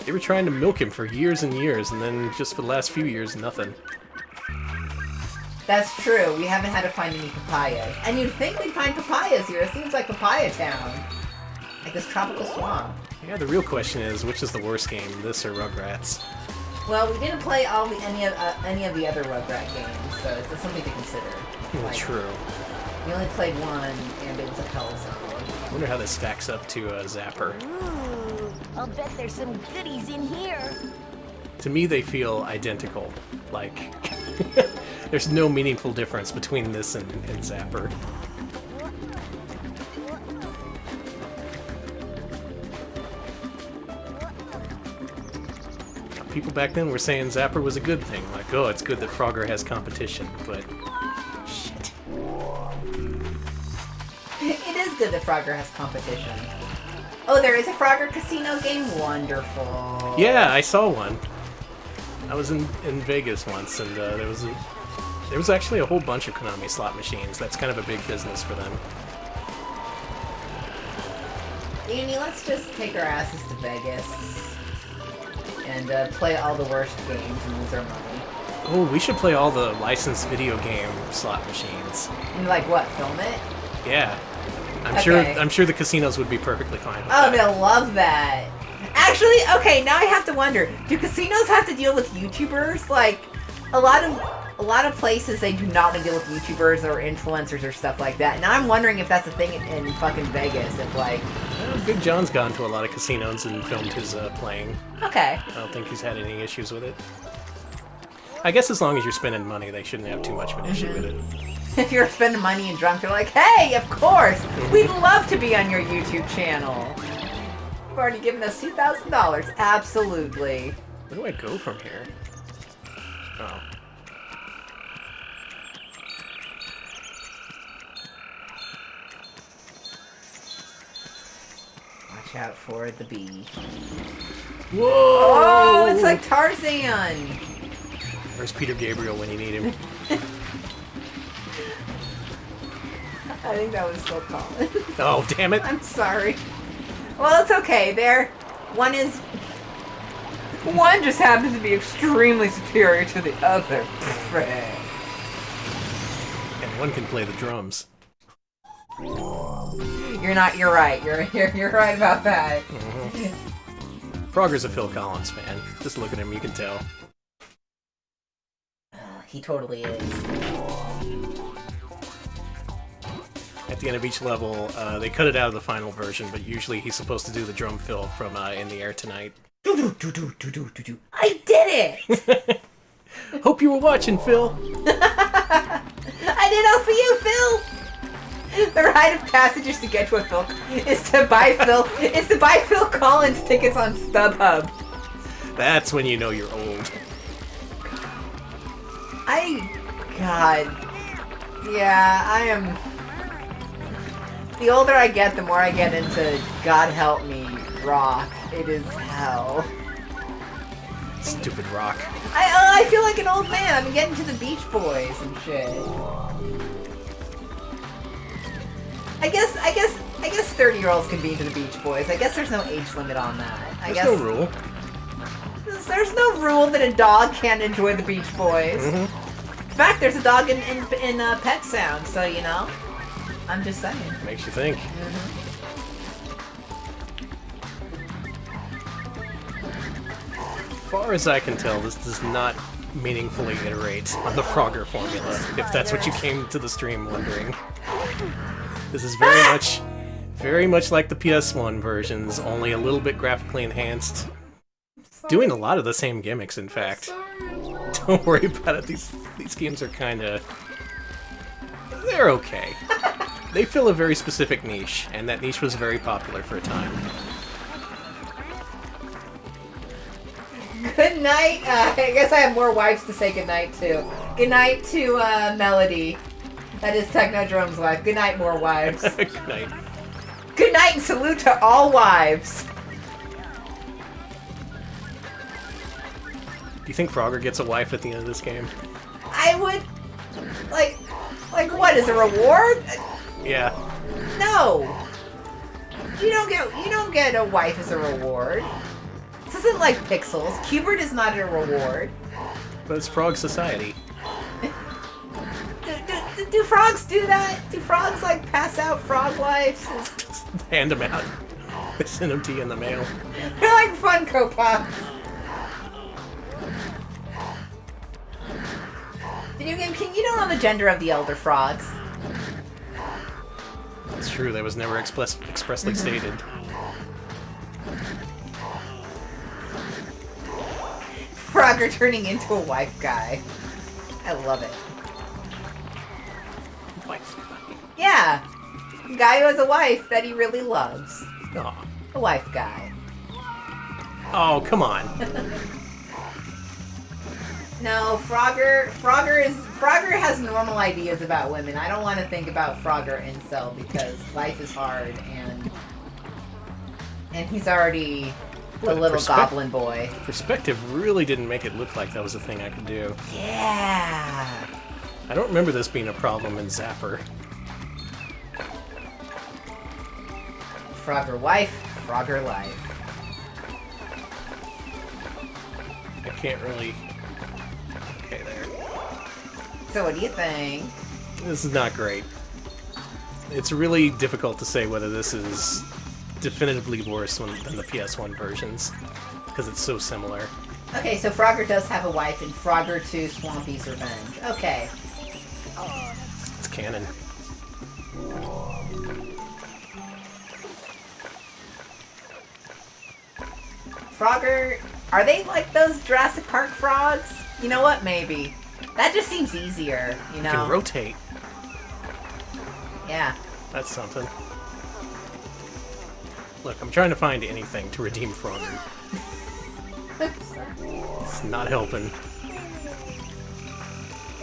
They were trying to milk him for years and years, and then just for the last few years, nothing. That's true. We haven't had to find any papayas. And you'd think we'd find papayas here. It seems like Papaya Town. Like this tropical swamp. Yeah, the real question is, which is the worst game, this or Rugrats? Well, we didn't play any of the other Rugrat games, so it's something to consider. Like, True. We only played one, and it was a hell zone. I wonder how this stacks up to Zapper. Ooh, I'll bet there's some goodies in here. To me, they feel identical. Like, there's no meaningful difference between this and Zapper. People back then were saying Zapper was a good thing. Like, oh, it's good that Frogger has competition, but... shit. It is good that Frogger has competition. Oh, there is a Frogger Casino game? Wonderful. Yeah, I saw one. I was in Vegas once, and there was actually a whole bunch of Konami slot machines. That's kind of a big business for them. Danny, let's just take our asses to Vegas and play all the worst games and lose our money. Oh, we should play all the licensed video game slot machines. And like what, film it? Yeah. I'm Okay. sure the casinos would be perfectly fine with Oh, that. they'll love that. Actually, okay, now I have to wonder, do casinos have to deal with YouTubers? Like, a lot of places, they do not want to deal with YouTubers or influencers or stuff like that. Now I'm wondering if that's a thing in fucking Vegas, if like... Well, Big John's gone to a lot of casinos and filmed his playing. Okay. I don't think he's had any issues with it. I guess as long as you're spending money, they shouldn't have too much of an issue with it. If you're spending money and drunk, you're like, hey, of course, we'd love to be on your YouTube channel. You've already given us $2,000. Absolutely. Where do I go from here? Oh. Watch out for the bee. Whoa! Oh, it's like Tarzan! Where's Peter Gabriel when you need him? I think that was Phil Collins. Oh, damn it. I'm sorry. Well, it's okay. One just happens to be extremely superior to the other. And one can play the drums. You're right. You're right about that. Frogger's a Phil Collins fan. Just look at him, you can tell. He totally is. At the end of each level, they cut it out of the final version, but usually he's supposed to do the drum fill from In the Air Tonight. I did it! Hope you were watching, Phil. I did it for you, Phil! The rite of passage is to get to a Phil is to buy Phil Collins tickets on StubHub. That's when you know you're old. Yeah, I am. The older I get, the more I get into God help me rock. It is hell. Stupid rock. I feel like an old man. I'm getting to the Beach Boys and shit. I guess 30-year-olds can be into the Beach Boys. I guess there's no age limit on that. There's no rule. There's no rule that a dog can't enjoy the Beach Boys. In fact, there's a dog in Pet Sound, so you know. I'm just saying. Makes you think. As far as I can tell, this does not meaningfully iterate on the Frogger formula, if that's what you came to the stream wondering. This is very much like the PS1 versions, only a little bit graphically enhanced. Doing a lot of the same gimmicks, in fact. Don't worry about it, these games are kinda... they're okay. They fill a very specific niche, and that niche was very popular for a time. Good night. I guess I have more wives to say good night to. Good night to Melody. That is Technodrome's wife. Good night, more wives. Good night. Good night and salute to all wives. Do you think Frogger gets a wife at the end of this game? I would... Like what, is a reward? Yeah. No. You don't get a wife as a reward. This isn't like Pixels. Cubert is not a reward. But it's Frog Society. Do frogs do that? Do frogs like pass out frog wives? Hand them out. They send them to you in the mail. They're like Funko Pops. Video Game King, you don't know the gender of the elder frogs. It's true, that was never expressly stated. Frogger turning into a wife guy. I love it. Wife guy. Yeah. A guy who has a wife that he really loves. Aw. A wife guy. Oh, come on. No, Frogger has normal ideas about women. I don't want to think about Frogger incel because life is hard and he's already a little goblin boy. Perspective really didn't make it look like that was a thing I could do. Yeah. I don't remember this being a problem in Zapper. Frogger wife, Frogger life. I can't really... Okay, there. So what do you think? This is not great. It's really difficult to say whether this is definitively worse than the PS1 versions, because it's so similar. Okay, so Frogger does have a wife in Frogger 2 Swampy's Revenge. Okay. It's canon. Frogger, are they like those Jurassic Park frogs? You know what? Maybe. That just seems easier, you know? You can rotate. Yeah. That's something. Look, I'm trying to find anything to redeem Frogger. It's not helping.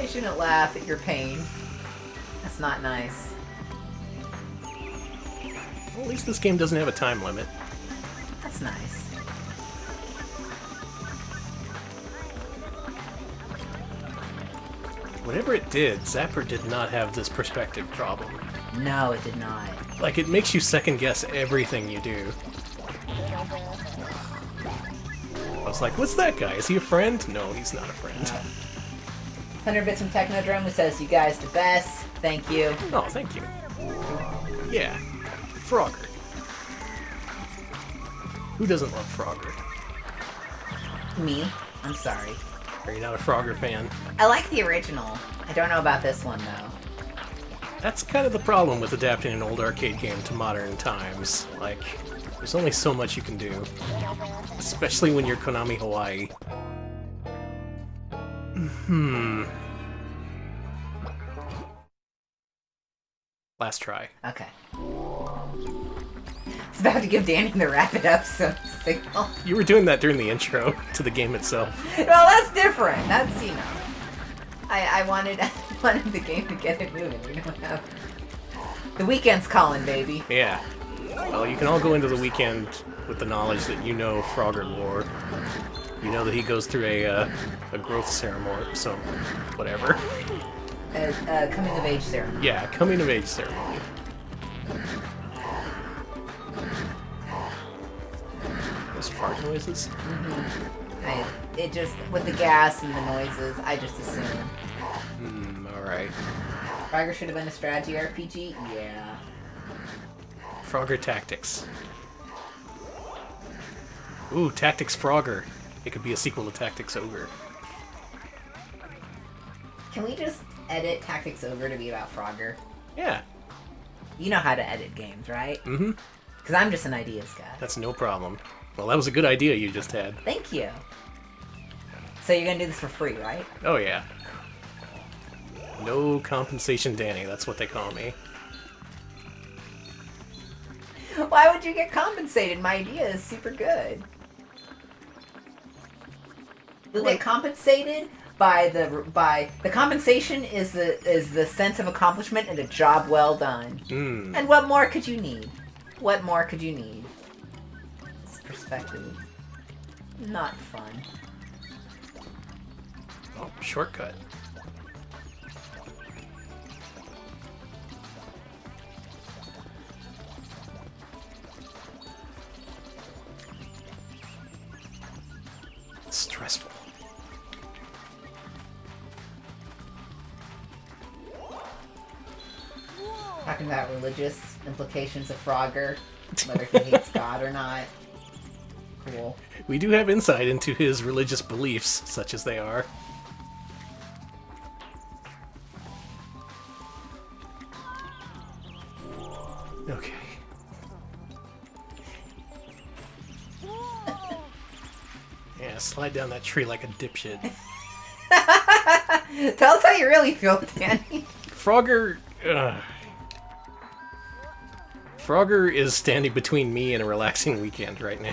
I shouldn't laugh at your pain. That's not nice. Well, at least this game doesn't have a time limit. That's nice. Whatever it did, Zapper did not have this perspective problem. No, it did not. Like, it makes you second guess everything you do. I was like, what's that guy? Is he a friend? No, he's not a friend. 100 Bits from Technodrome who says, you guys the best. Thank you. Oh, thank you. Yeah. Frogger. Who doesn't love Frogger? Me? I'm sorry. Are you not a Frogger fan? I like the original. I don't know about this one, though. That's kind of the problem with adapting an old arcade game to modern times. Like, there's only so much you can do. Especially when you're Konami Hawaii. Last try. Okay. I was about to give Danny the wrap it up signal. You were doing that during the intro to the game itself. Well, that's different. That's, you know. I wanted the game to get it moving. We don't have... The weekend's calling, baby. Yeah. Well, you can all go into the weekend with the knowledge that you know Frogger lore. You know that he goes through a growth ceremony, so whatever. Coming of age ceremony. Yeah, coming of age ceremony. Those fart noises? It just, with the gas and the noises, I just assume. Alright. Frogger should have been a strategy RPG? Yeah. Frogger Tactics. Ooh, Tactics Frogger. It could be a sequel to Tactics Ogre. Can we just edit Tactics Ogre to be about Frogger? Yeah. You know how to edit games, right? Mm-hmm. Because I'm just an ideas guy. That's no problem. Well, that was a good idea you just had. Thank you. So you're gonna do this for free, right? Oh, yeah. No compensation Danny, that's what they call me. Why would you get compensated? My idea is super good. You'll get compensated by the compensation is the sense of accomplishment and a job well done. And what more could you need? What more could you need? This perspective. Not fun. Oh, shortcut. It's stressful. Talking about religious implications of Frogger, whether he hates God or not. Cool. We do have insight into his religious beliefs, such as they are. Okay. Yeah, slide down that tree like a dipshit. Tell us how you really feel, Danny. Frogger... Frogger is standing between me and a relaxing weekend right now.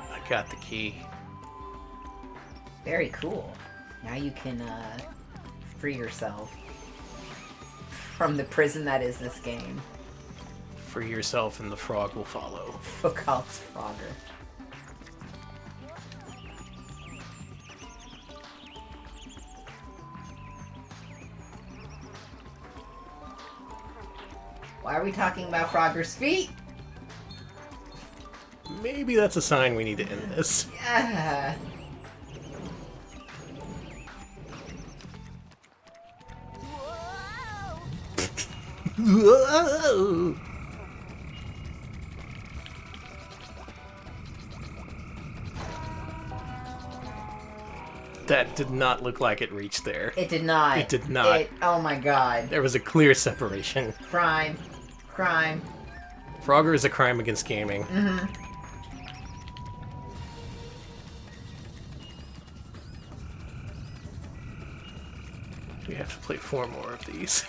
I got the key. Very cool. Now you can free yourself from the prison that is this game. Free yourself and the frog will follow. Foucault's Frogger. Why are we talking about Frogger's feet? Maybe that's a sign we need to end this. Yeah. Whoa. That did not look like it reached there. It did not. It did not. Oh my god. There was a clear separation. Crime. Crime. Frogger is a crime against gaming. Mm-hmm. We have to play 4 more of these.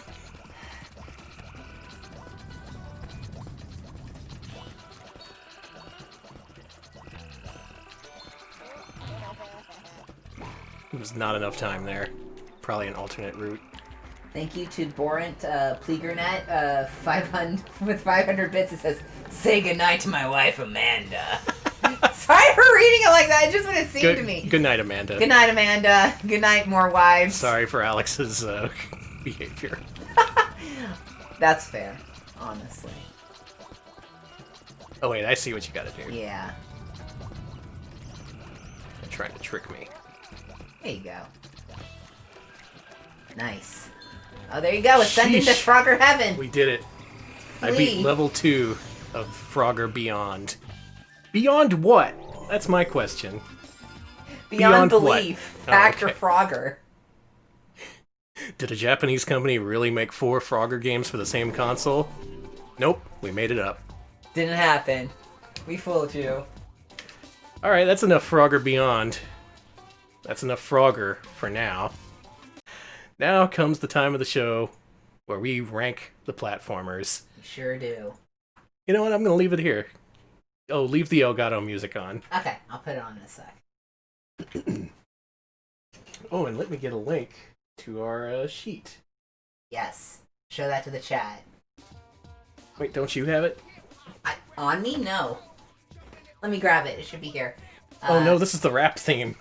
There's not enough time there. Probably an alternate route. Thank you to Borant Pleagernet, 500 with 500 bits. It says, "Say goodnight to my wife, Amanda." Sorry for reading it like that. It's just what it seemed to me. Good night, Amanda. Good night, Amanda. Good night, more wives. Sorry for Alex's behavior. That's fair, honestly. Oh wait, I see what you gotta do. Yeah. You're trying to trick me. There you go. Nice. Oh, there you go. Ascending to Frogger Heaven. We did it. I beat level 2 of Frogger Beyond. Beyond what? That's my question. Beyond belief. Fact or Frogger. Did a Japanese company really make 4 Frogger games for the same console? Nope, we made it up. Didn't happen. We fooled you. Alright, that's enough Frogger Beyond. That's enough Frogger for now. Now comes the time of the show where we rank the platformers. We sure do. You know what? I'm gonna leave it here. Oh, leave the Elgato music on. Okay, I'll put it on in a sec. Oh, and let me get a link to our sheet. Yes. Show that to the chat. Wait, don't you have it? On me? No. Let me grab it. It should be here. Oh no, this is the rap theme.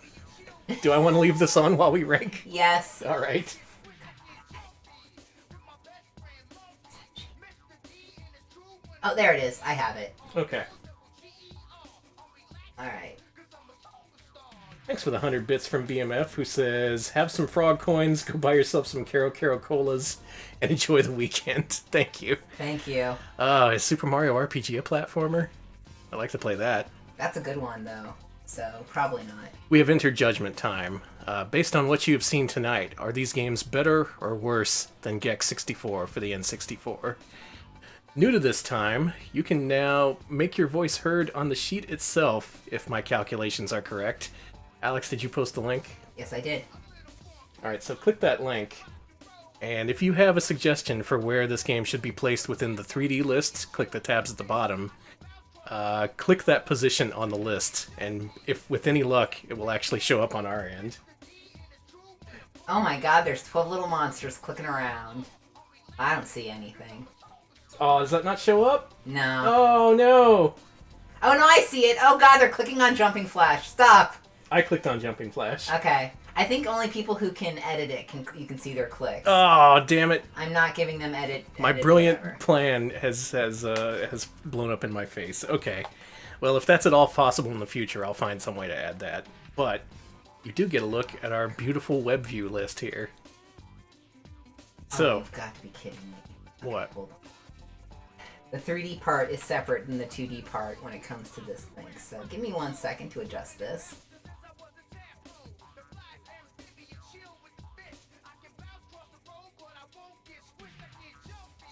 Do I want to leave this on while we rank? Yes. Alright. Oh, there it is. I have it. Okay. Alright. Thanks for the 100 bits from BMF, who says, have some frog coins, go buy yourself some Caro Caro Colas, and enjoy the weekend. Thank you. Thank you. Is Super Mario RPG a platformer? I'd like to play that. That's a good one, though. So, probably not. We have entered Judgment Time. Based on what you have seen tonight, are these games better or worse than Gex 64 for the N64? New to this time, you can now make your voice heard on the sheet itself, if my calculations are correct. Alex, did you post the link? Yes, I did. Alright, so click that link. And if you have a suggestion for where this game should be placed within the 3D list, click the tabs at the bottom. Click that position on the list, and if with any luck, it will actually show up on our end. Oh my god, there's 12 little monsters clicking around. I don't see anything. Oh, does that not show up? No. Oh, no! Oh no, I see it! Oh god, they're clicking on Jumping Flash. Stop! I clicked on Jumping Flash. Okay. I think only people who can edit it you can see their clicks. Oh, damn it! I'm not giving them edit. My brilliant plan has blown up in my face. Okay, well, if that's at all possible in the future, I'll find some way to add that. But you do get a look at our beautiful web view list here. So, you've got to be kidding me. What? The 3D part is separate than the 2D part when it comes to this thing. So give me 1 second to adjust this.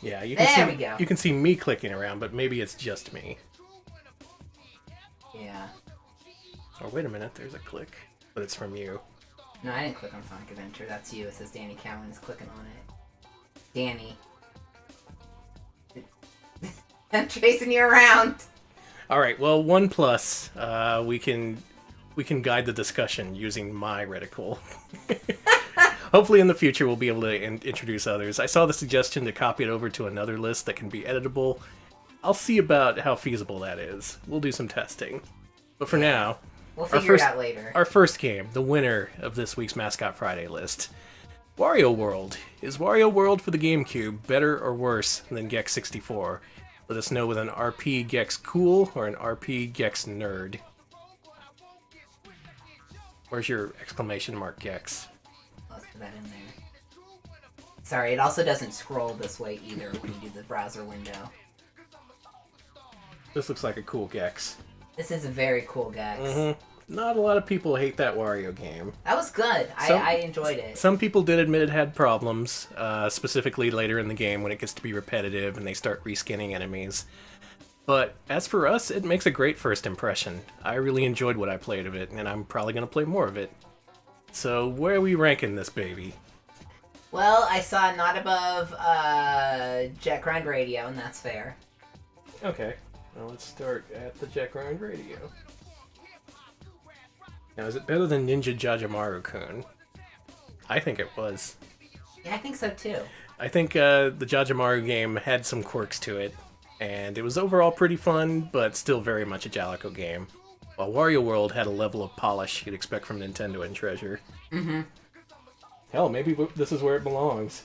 Yeah, you can see me clicking around, but maybe it's just me. Yeah. Oh, wait a minute, there's a click. But it's from you. No, I didn't click on Sonic Adventure. That's you. It says Danny Cowan is clicking on it. Danny. I'm chasing you around. Alright, well, 1+, we can guide the discussion using my reticle. Hopefully in the future we'll be able to introduce others. I saw the suggestion to copy it over to another list that can be editable. I'll see about how feasible that is. We'll do some testing. But for now, we'll figure it out later. Our first game, the winner of this week's Mascot Friday list. Wario World. Is Wario World for the GameCube better or worse than Gex 64? Let us know with an RP Gex cool or an RP Gex nerd. Where's your exclamation mark Gex? Let's put that in there. Sorry, it also doesn't scroll this way either when you do the browser window. This looks like a cool Gex. This is a very cool Gex. Mm-hmm. Not a lot of people hate that Wario game. That was good. I enjoyed it. Some people did admit it had problems, specifically later in the game when it gets to be repetitive and they start reskinning enemies. But as for us, it makes a great first impression. I really enjoyed what I played of it, and I'm probably going to play more of it. So where are we ranking this baby? Well, I saw not above Jet Grind Radio, and that's fair. Okay. Well, let's start at the Jet Grind Radio. Now, is it better than Ninja Jajamaru-kun? I think it was. Yeah, I think so too. I think the Jajimaru game had some quirks to it, and it was overall pretty fun, but still very much a Jaleco game. While Wario World had a level of polish you'd expect from Nintendo and Treasure. Mm-hmm. Hell, maybe this is where it belongs.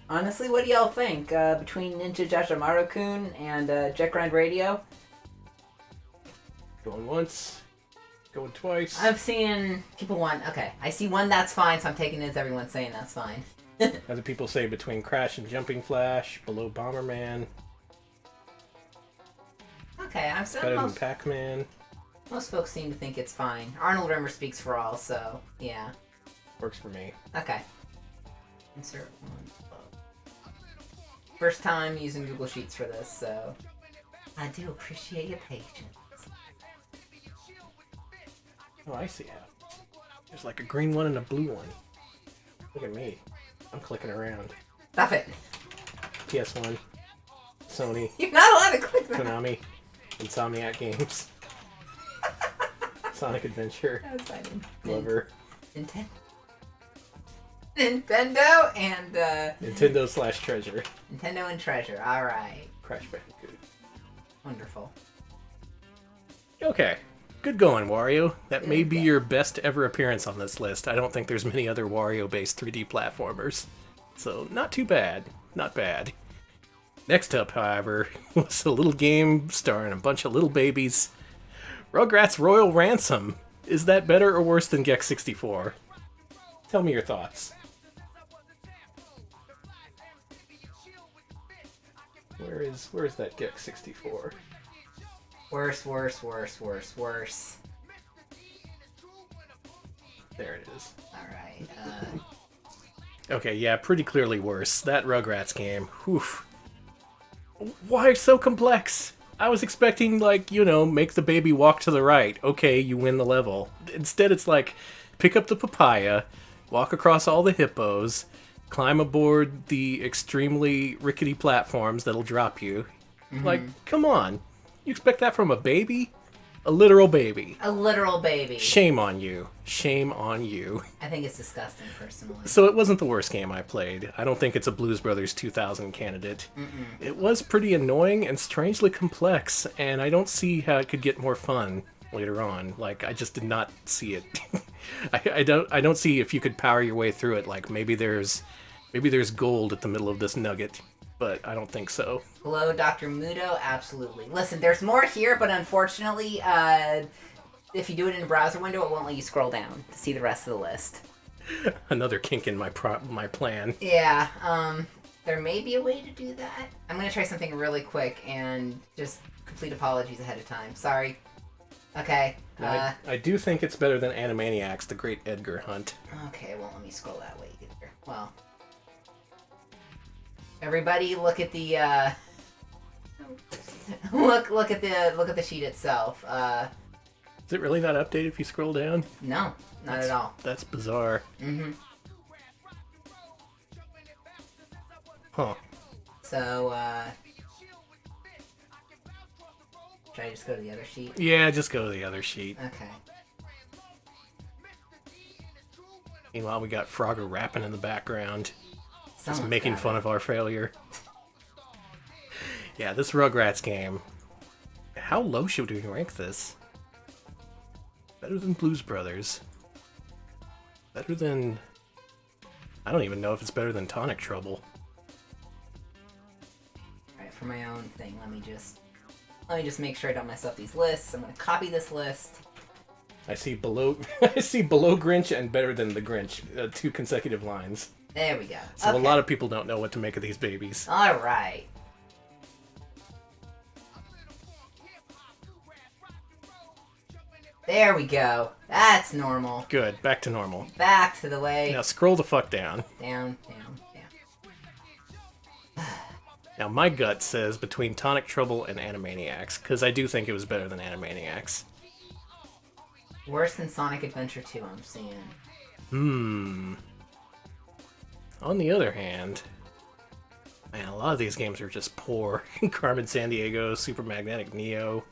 Honestly, what do y'all think? Between Ninja Jajimaru-kun and Jet Grind Radio? Going once, going twice. I'm seeing people want... Okay, I see one that's fine, so I'm taking it as everyone's saying that's fine. Other people say between Crash and Jumping Flash, below Bomberman. Okay, I'm saying Better than Pac-Man. most folks seem to think it's fine. Arnold Rimmer speaks for all, so yeah. Works for me. Okay. Insert one. First time using Google Sheets for this, so I do appreciate your patience. Oh, I see how. There's like a green one and a blue one. Look at me. I'm clicking around. Stop it. PS1, Sony, You're not allowed to click that. Konami, Insomniac Games, Sonic Adventure, That was fine. Glover, Nintendo and Nintendo/Treasure, Nintendo and Treasure. All right. Crash Bandicoot. Wonderful. Okay. Good going, Wario. That may be Yeah. your best ever appearance on this list. I don't think there's many other Wario-based 3D platformers. So, not too bad. Not bad. Next up, however, was a little game starring a bunch of little babies. Rugrats Royal Ransom. Is that better or worse than Gex 64? Tell me your thoughts. Where is that Gex 64? Worse, worse, worse, worse, worse. There it is. Alright, Okay, yeah, pretty clearly worse. That Rugrats game, oof. Why so complex? I was expecting, like, make the baby walk to the right. Okay, you win the level. Instead, it's like, pick up the papaya, walk across all the hippos, climb aboard the extremely rickety platforms that'll drop you. Like, come on. You expect that from a baby? A literal baby. a literal baby. Shame on you. Shame on you. I think it's disgusting, personally. So it wasn't the worst game I played. I don't think it's a Blues Brothers 2000 candidate. It was pretty annoying and strangely complex, and I don't see how it could get more fun later on. Like, I just did not see it. I don't see if you could power your way through it. Like, maybe there's gold at the middle of this nugget, but I don't think so. Hello, Dr. Mudo? Absolutely. Listen, there's more here, but unfortunately, if you do it in a browser window, it won't let you scroll down to see the rest of the list. Another kink in my plan. Yeah, there may be a way to do that. I'm gonna try something really quick and just complete apologies ahead of time. Sorry. Okay. I do think it's better than Animaniacs, The Great Edgar Hunt. Okay, it won't let me scroll that way either. Well. Everybody look at the, look at the sheet itself. Is it really not updated if you scroll down? No, not at all. That's bizarre. Mm-hmm. Huh. So, should I just go to the other sheet? Yeah, just go to the other sheet. Okay. Meanwhile, we got Frogger rapping in the background. Just Someone's making got fun it. of our failure. Yeah, this Rugrats game. How low should we rank this? Better than Blues Brothers. Better than... I don't even know if it's better than Tonic Trouble. Alright, for my own thing, let me just make sure I don't mess up these lists. I'm gonna copy this list. I see below Grinch and better than the Grinch. 2 consecutive lines. There we go. So Okay. a lot of people don't know what to make of these babies. Alright. There we go. That's normal. Good, back to normal. Back to the way. Now scroll the fuck down. Down, down, down. Now my gut says between Tonic Trouble and Animaniacs, because I do think it was better than Animaniacs. Worse than Sonic Adventure 2, I'm seeing. On the other hand, man, a lot of these games are just poor. Carmen Sandiego, Super Magnetic Neo.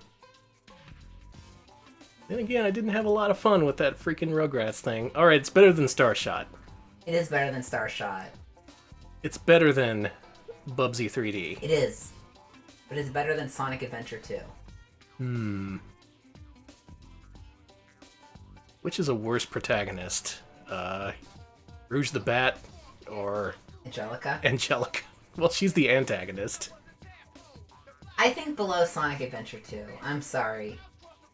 Then again, I didn't have a lot of fun with that freaking Rugrats thing. Alright, it's better than Starshot. It is better than Starshot. It's better than Bubsy 3D. It is. But it's better than Sonic Adventure 2. Which is a worse protagonist? Rouge the Bat or Angelica? Angelica? Well, she's the antagonist. I think below Sonic Adventure 2. I'm sorry.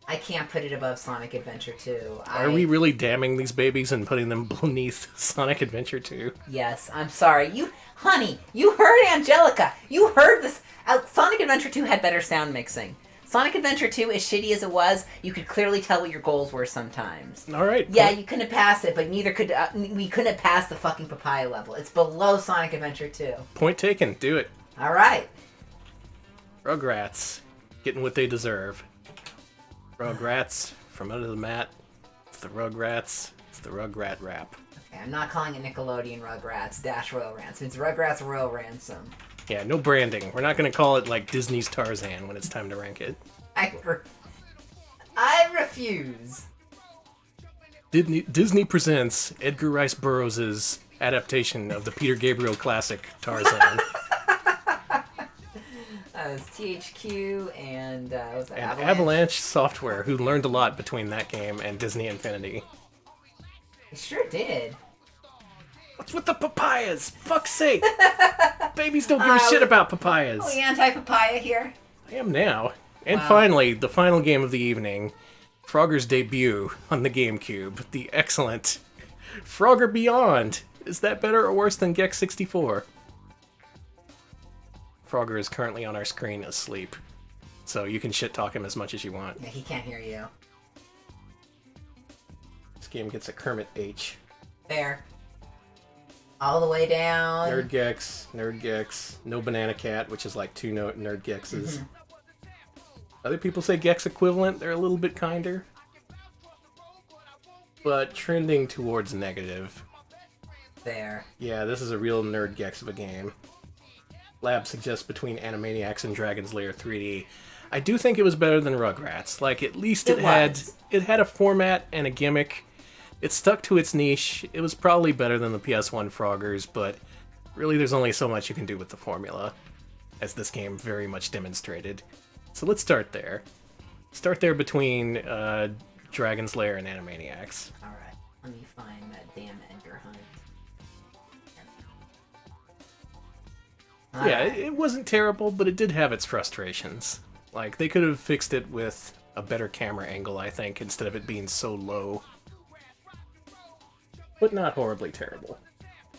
I can't put it above Sonic Adventure 2. Are we really damning these babies and putting them beneath Sonic Adventure 2? Yes, I'm sorry. Honey, you heard Angelica. You heard this. Sonic Adventure 2 had better sound mixing. Sonic Adventure 2, as shitty as it was, you could clearly tell what your goals were sometimes. All right. Yeah, you couldn't have passed it, but neither could we couldn't have passed the fucking papaya level. It's below Sonic Adventure 2. Point taken. Do it. All right. Rugrats, getting what they deserve. Rugrats, from under the mat. It's the Rugrats. It's the Rugrat rap. Okay, I'm not calling it Nickelodeon Rugrats Dash Royal Ransom. It's Rugrats Royal Ransom. Yeah, no branding. We're not going to call it like Disney's Tarzan when it's time to rank it. I refuse. Disney presents Edgar Rice Burroughs' adaptation of the Peter Gabriel classic Tarzan. It was THQ and was that And Avalanche? Avalanche Software, who learned a lot between that game and Disney Infinity. It sure did. What's with the papayas? Fuck's sake! Babies don't give a shit about papayas. Oh, the anti-papaya here? I am now. And Wow. finally, the final game of the evening, Frogger's debut on the GameCube. The excellent Frogger Beyond. Is that better or worse than Gex 64? Frogger is currently on our screen asleep, so you can shit-talk him as much as you want. Yeah, he can't hear you. This game gets a Kermit H. There. All the way down. Nerd Gex, no Banana Cat, which is like two Nerd Gexes. Other people say Gex equivalent, they're a little bit kinder. But trending towards negative. There. Yeah, this is a real Nerd Gex of a game. Lab suggests between Animaniacs and Dragon's Lair 3D. I do think it was better than Rugrats. Like, at least it had a format and a gimmick. It stuck to its niche. It was probably better than the PS1 Froggers, but really there's only so much you can do with the formula, as this game very much demonstrated. So let's start there. Start there between Dragon's Lair and Animaniacs. Alright, let me find that damn Edgar Hunt. Yeah, it wasn't terrible, but it did have its frustrations. Like, they could have fixed it with a better camera angle, I think, instead of it being so low. But not horribly terrible.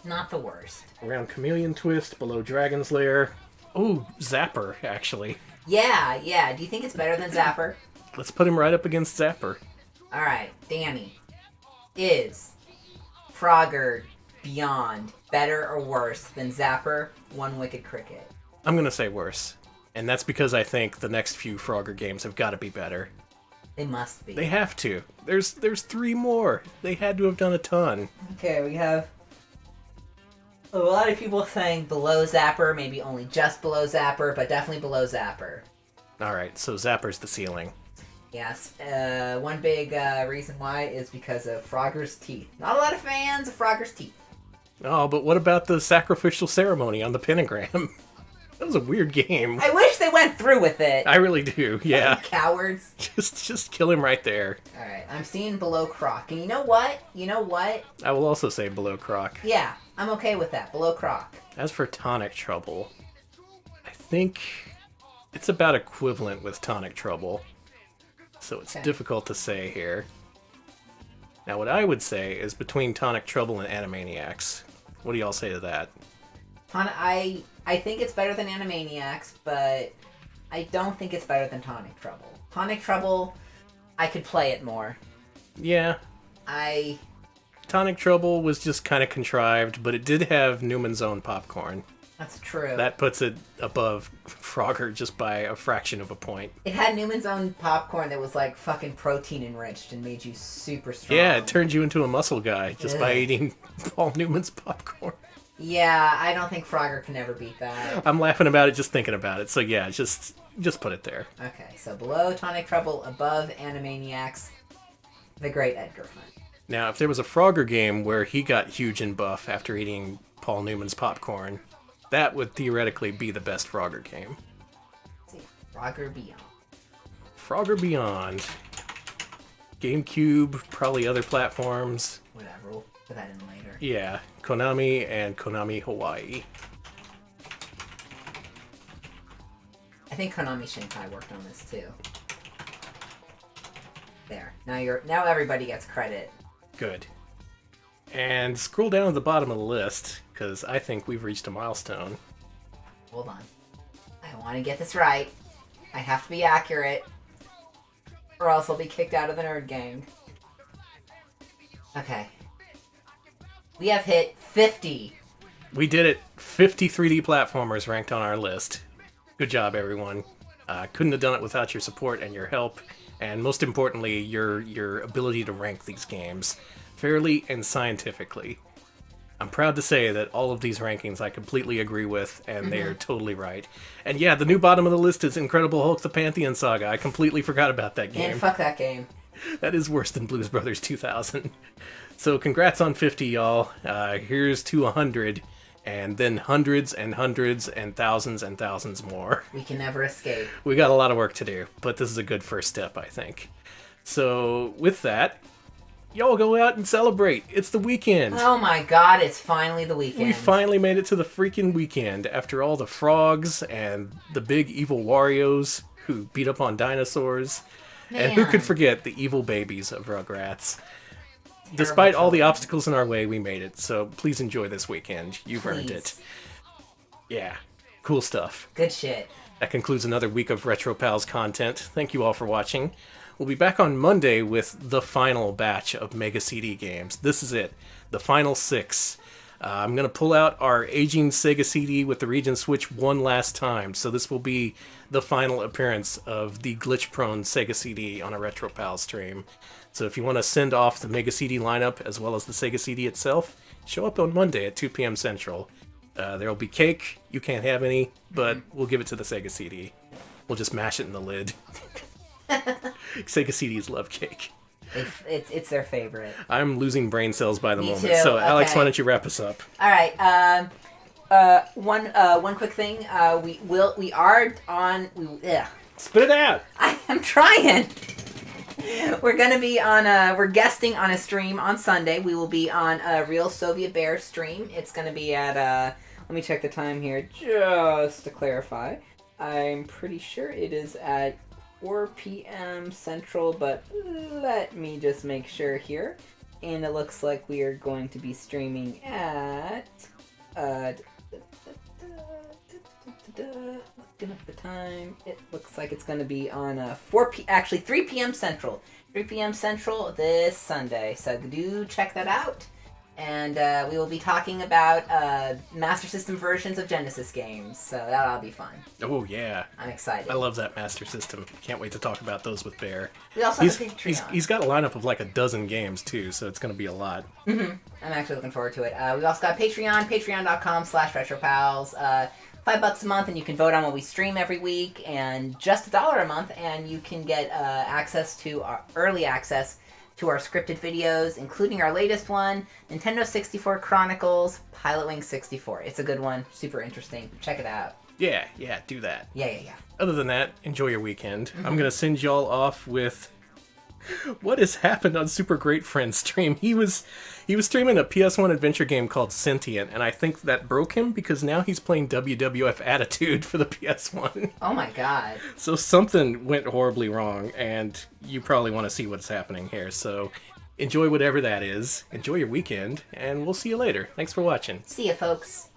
Not the worst. Around Chameleon Twist, below Dragon's Lair. Oh, Zapper, actually. Yeah. Do you think it's better than Zapper? Let's put him right up against Zapper. Alright, Danny. Is Frogger Beyond better or worse than Zapper, One Wicked Cricket? I'm gonna say worse. And that's because I think the next few Frogger games have got to be better. They must be. They have to. There's 3 more. They had to have done a ton. Okay, we have a lot of people saying below Zapper, maybe only just below Zapper, but definitely below Zapper. Alright, so Zapper's the ceiling. Yes, one big reason why is because of Frogger's teeth. Not a lot of fans of Frogger's teeth. Oh, but what about the sacrificial ceremony on the pentagram? That was a weird game. I wish they went through with it. I really do, yeah. Cowards. Just kill him right there. Alright, I'm seeing below Croc. And you know what? I will also say below Croc. Yeah, I'm okay with that. Below Croc. As for Tonic Trouble, I think it's about equivalent with Tonic Trouble. So it's difficult to say here. Now what I would say is between Tonic Trouble and Animaniacs. What do y'all say to that? I think it's better than Animaniacs, but I don't think it's better than Tonic Trouble. Tonic Trouble, I could play it more. Yeah. Tonic Trouble was just kind of contrived, but it did have Newman's Own popcorn. That's true. That puts it above Frogger just by a fraction of a point. It had Newman's Own popcorn that was like fucking protein enriched and made you super strong. Yeah, it turned you into a muscle guy just by eating Paul Newman's popcorn. Yeah, I don't think Frogger can ever beat that. I'm laughing about it just thinking about it. So yeah, just put it there. Okay, so below Tonic Trouble, above Animaniacs, the great Edgar Hunt. Now, if there was a Frogger game where he got huge and buff after eating Paul Newman's popcorn, that would theoretically be the best Frogger game. Let's see, Frogger Beyond. Frogger Beyond. GameCube, probably other platforms. Whatever, we'll put that in later. Yeah, Konami and Konami Hawaii. I think Konami Shanghai worked on this too. There. Now everybody gets credit. Good. And scroll down to the bottom of the list, because I think we've reached a milestone. Hold on. I want to get this right. I have to be accurate, or else I'll be kicked out of the Nerd Gang. Okay. We have hit 50. We did it. 50 3D platformers ranked on our list. Good job, everyone. Couldn't have done it without your support and your help, and most importantly, your ability to rank these games fairly and scientifically. I'm proud to say that all of these rankings I completely agree with, and they are totally right. And yeah, the new bottom of the list is Incredible Hulk the Pantheon Saga. I completely forgot about that game. And fuck that game. That is worse than Blues Brothers 2000. So congrats on 50, y'all. Here's to 100, and then hundreds and hundreds and thousands more. We can never escape. We got a lot of work to do, but this is a good first step, I think. So with that, y'all go out and celebrate. It's the weekend. Oh my god, it's finally the weekend. We finally made it to the freaking weekend after all the frogs and the big evil Warios who beat up on dinosaurs. Man. And who could forget the evil babies of Rugrats? Despite all the obstacles in our way, we made it. So please enjoy this weekend. You've earned it. Yeah, cool stuff. Good shit. That concludes another week of Retro Pals content. Thank you all for watching. We'll be back on Monday with the final batch of Mega CD games. This is it, the final 6. I'm going to pull out our aging Sega CD with the Region Switch one last time, so this will be the final appearance of the glitch-prone Sega CD on a Retro Pals stream. So if you want to send off the Mega CD lineup as well as the Sega CD itself, show up on Monday at 2 p.m. Central. There'll be cake. You can't have any, but we'll give it to the Sega CD. We'll just mash it in the lid. Sega CDs love cake. It's their favorite. I'm losing brain cells by the Me moment. too. So, Alex, Okay. why don't you wrap us up? All right. One quick thing. We are on. Spit it out. I am trying. We're gonna be on. We're guesting on a stream on Sunday. We will be on a Real Soviet Bear stream. It's gonna be at. Let me check the time here just to clarify. I'm pretty sure it is at 4 p.m. Central, but let me just make sure here. And it looks like we are going to be streaming at looking up the time. It looks like it's going to be on 3 p.m. Central. 3 p.m. Central this Sunday. So do check that out. And we will be talking about Master System versions of Genesis games. So that'll be fun. Oh, yeah. I'm excited. I love that Master System. Can't wait to talk about those with Bear. We also have a Patreon. He's got a lineup of like a dozen games, too, so it's going to be a lot. I'm actually looking forward to it. We also got Patreon, patreon.com/retropals. $5 a month, and you can vote on what we stream every week, and just $1 a month, and you can get early access to our scripted videos, including our latest one, Nintendo 64 Chronicles, Pilotwing 64. It's a good one, super interesting. Check it out. Yeah, do that. Yeah. Other than that, enjoy your weekend. I'm going to send y'all off with what has happened on Super Great Friends stream. He was streaming a PS1 adventure game called Sentient, and I think that broke him because now he's playing WWF Attitude for the PS1. Oh my god. So something went horribly wrong, and you probably want to see what's happening here. So enjoy whatever that is. Enjoy your weekend, and we'll see you later. Thanks for watching. See ya, folks.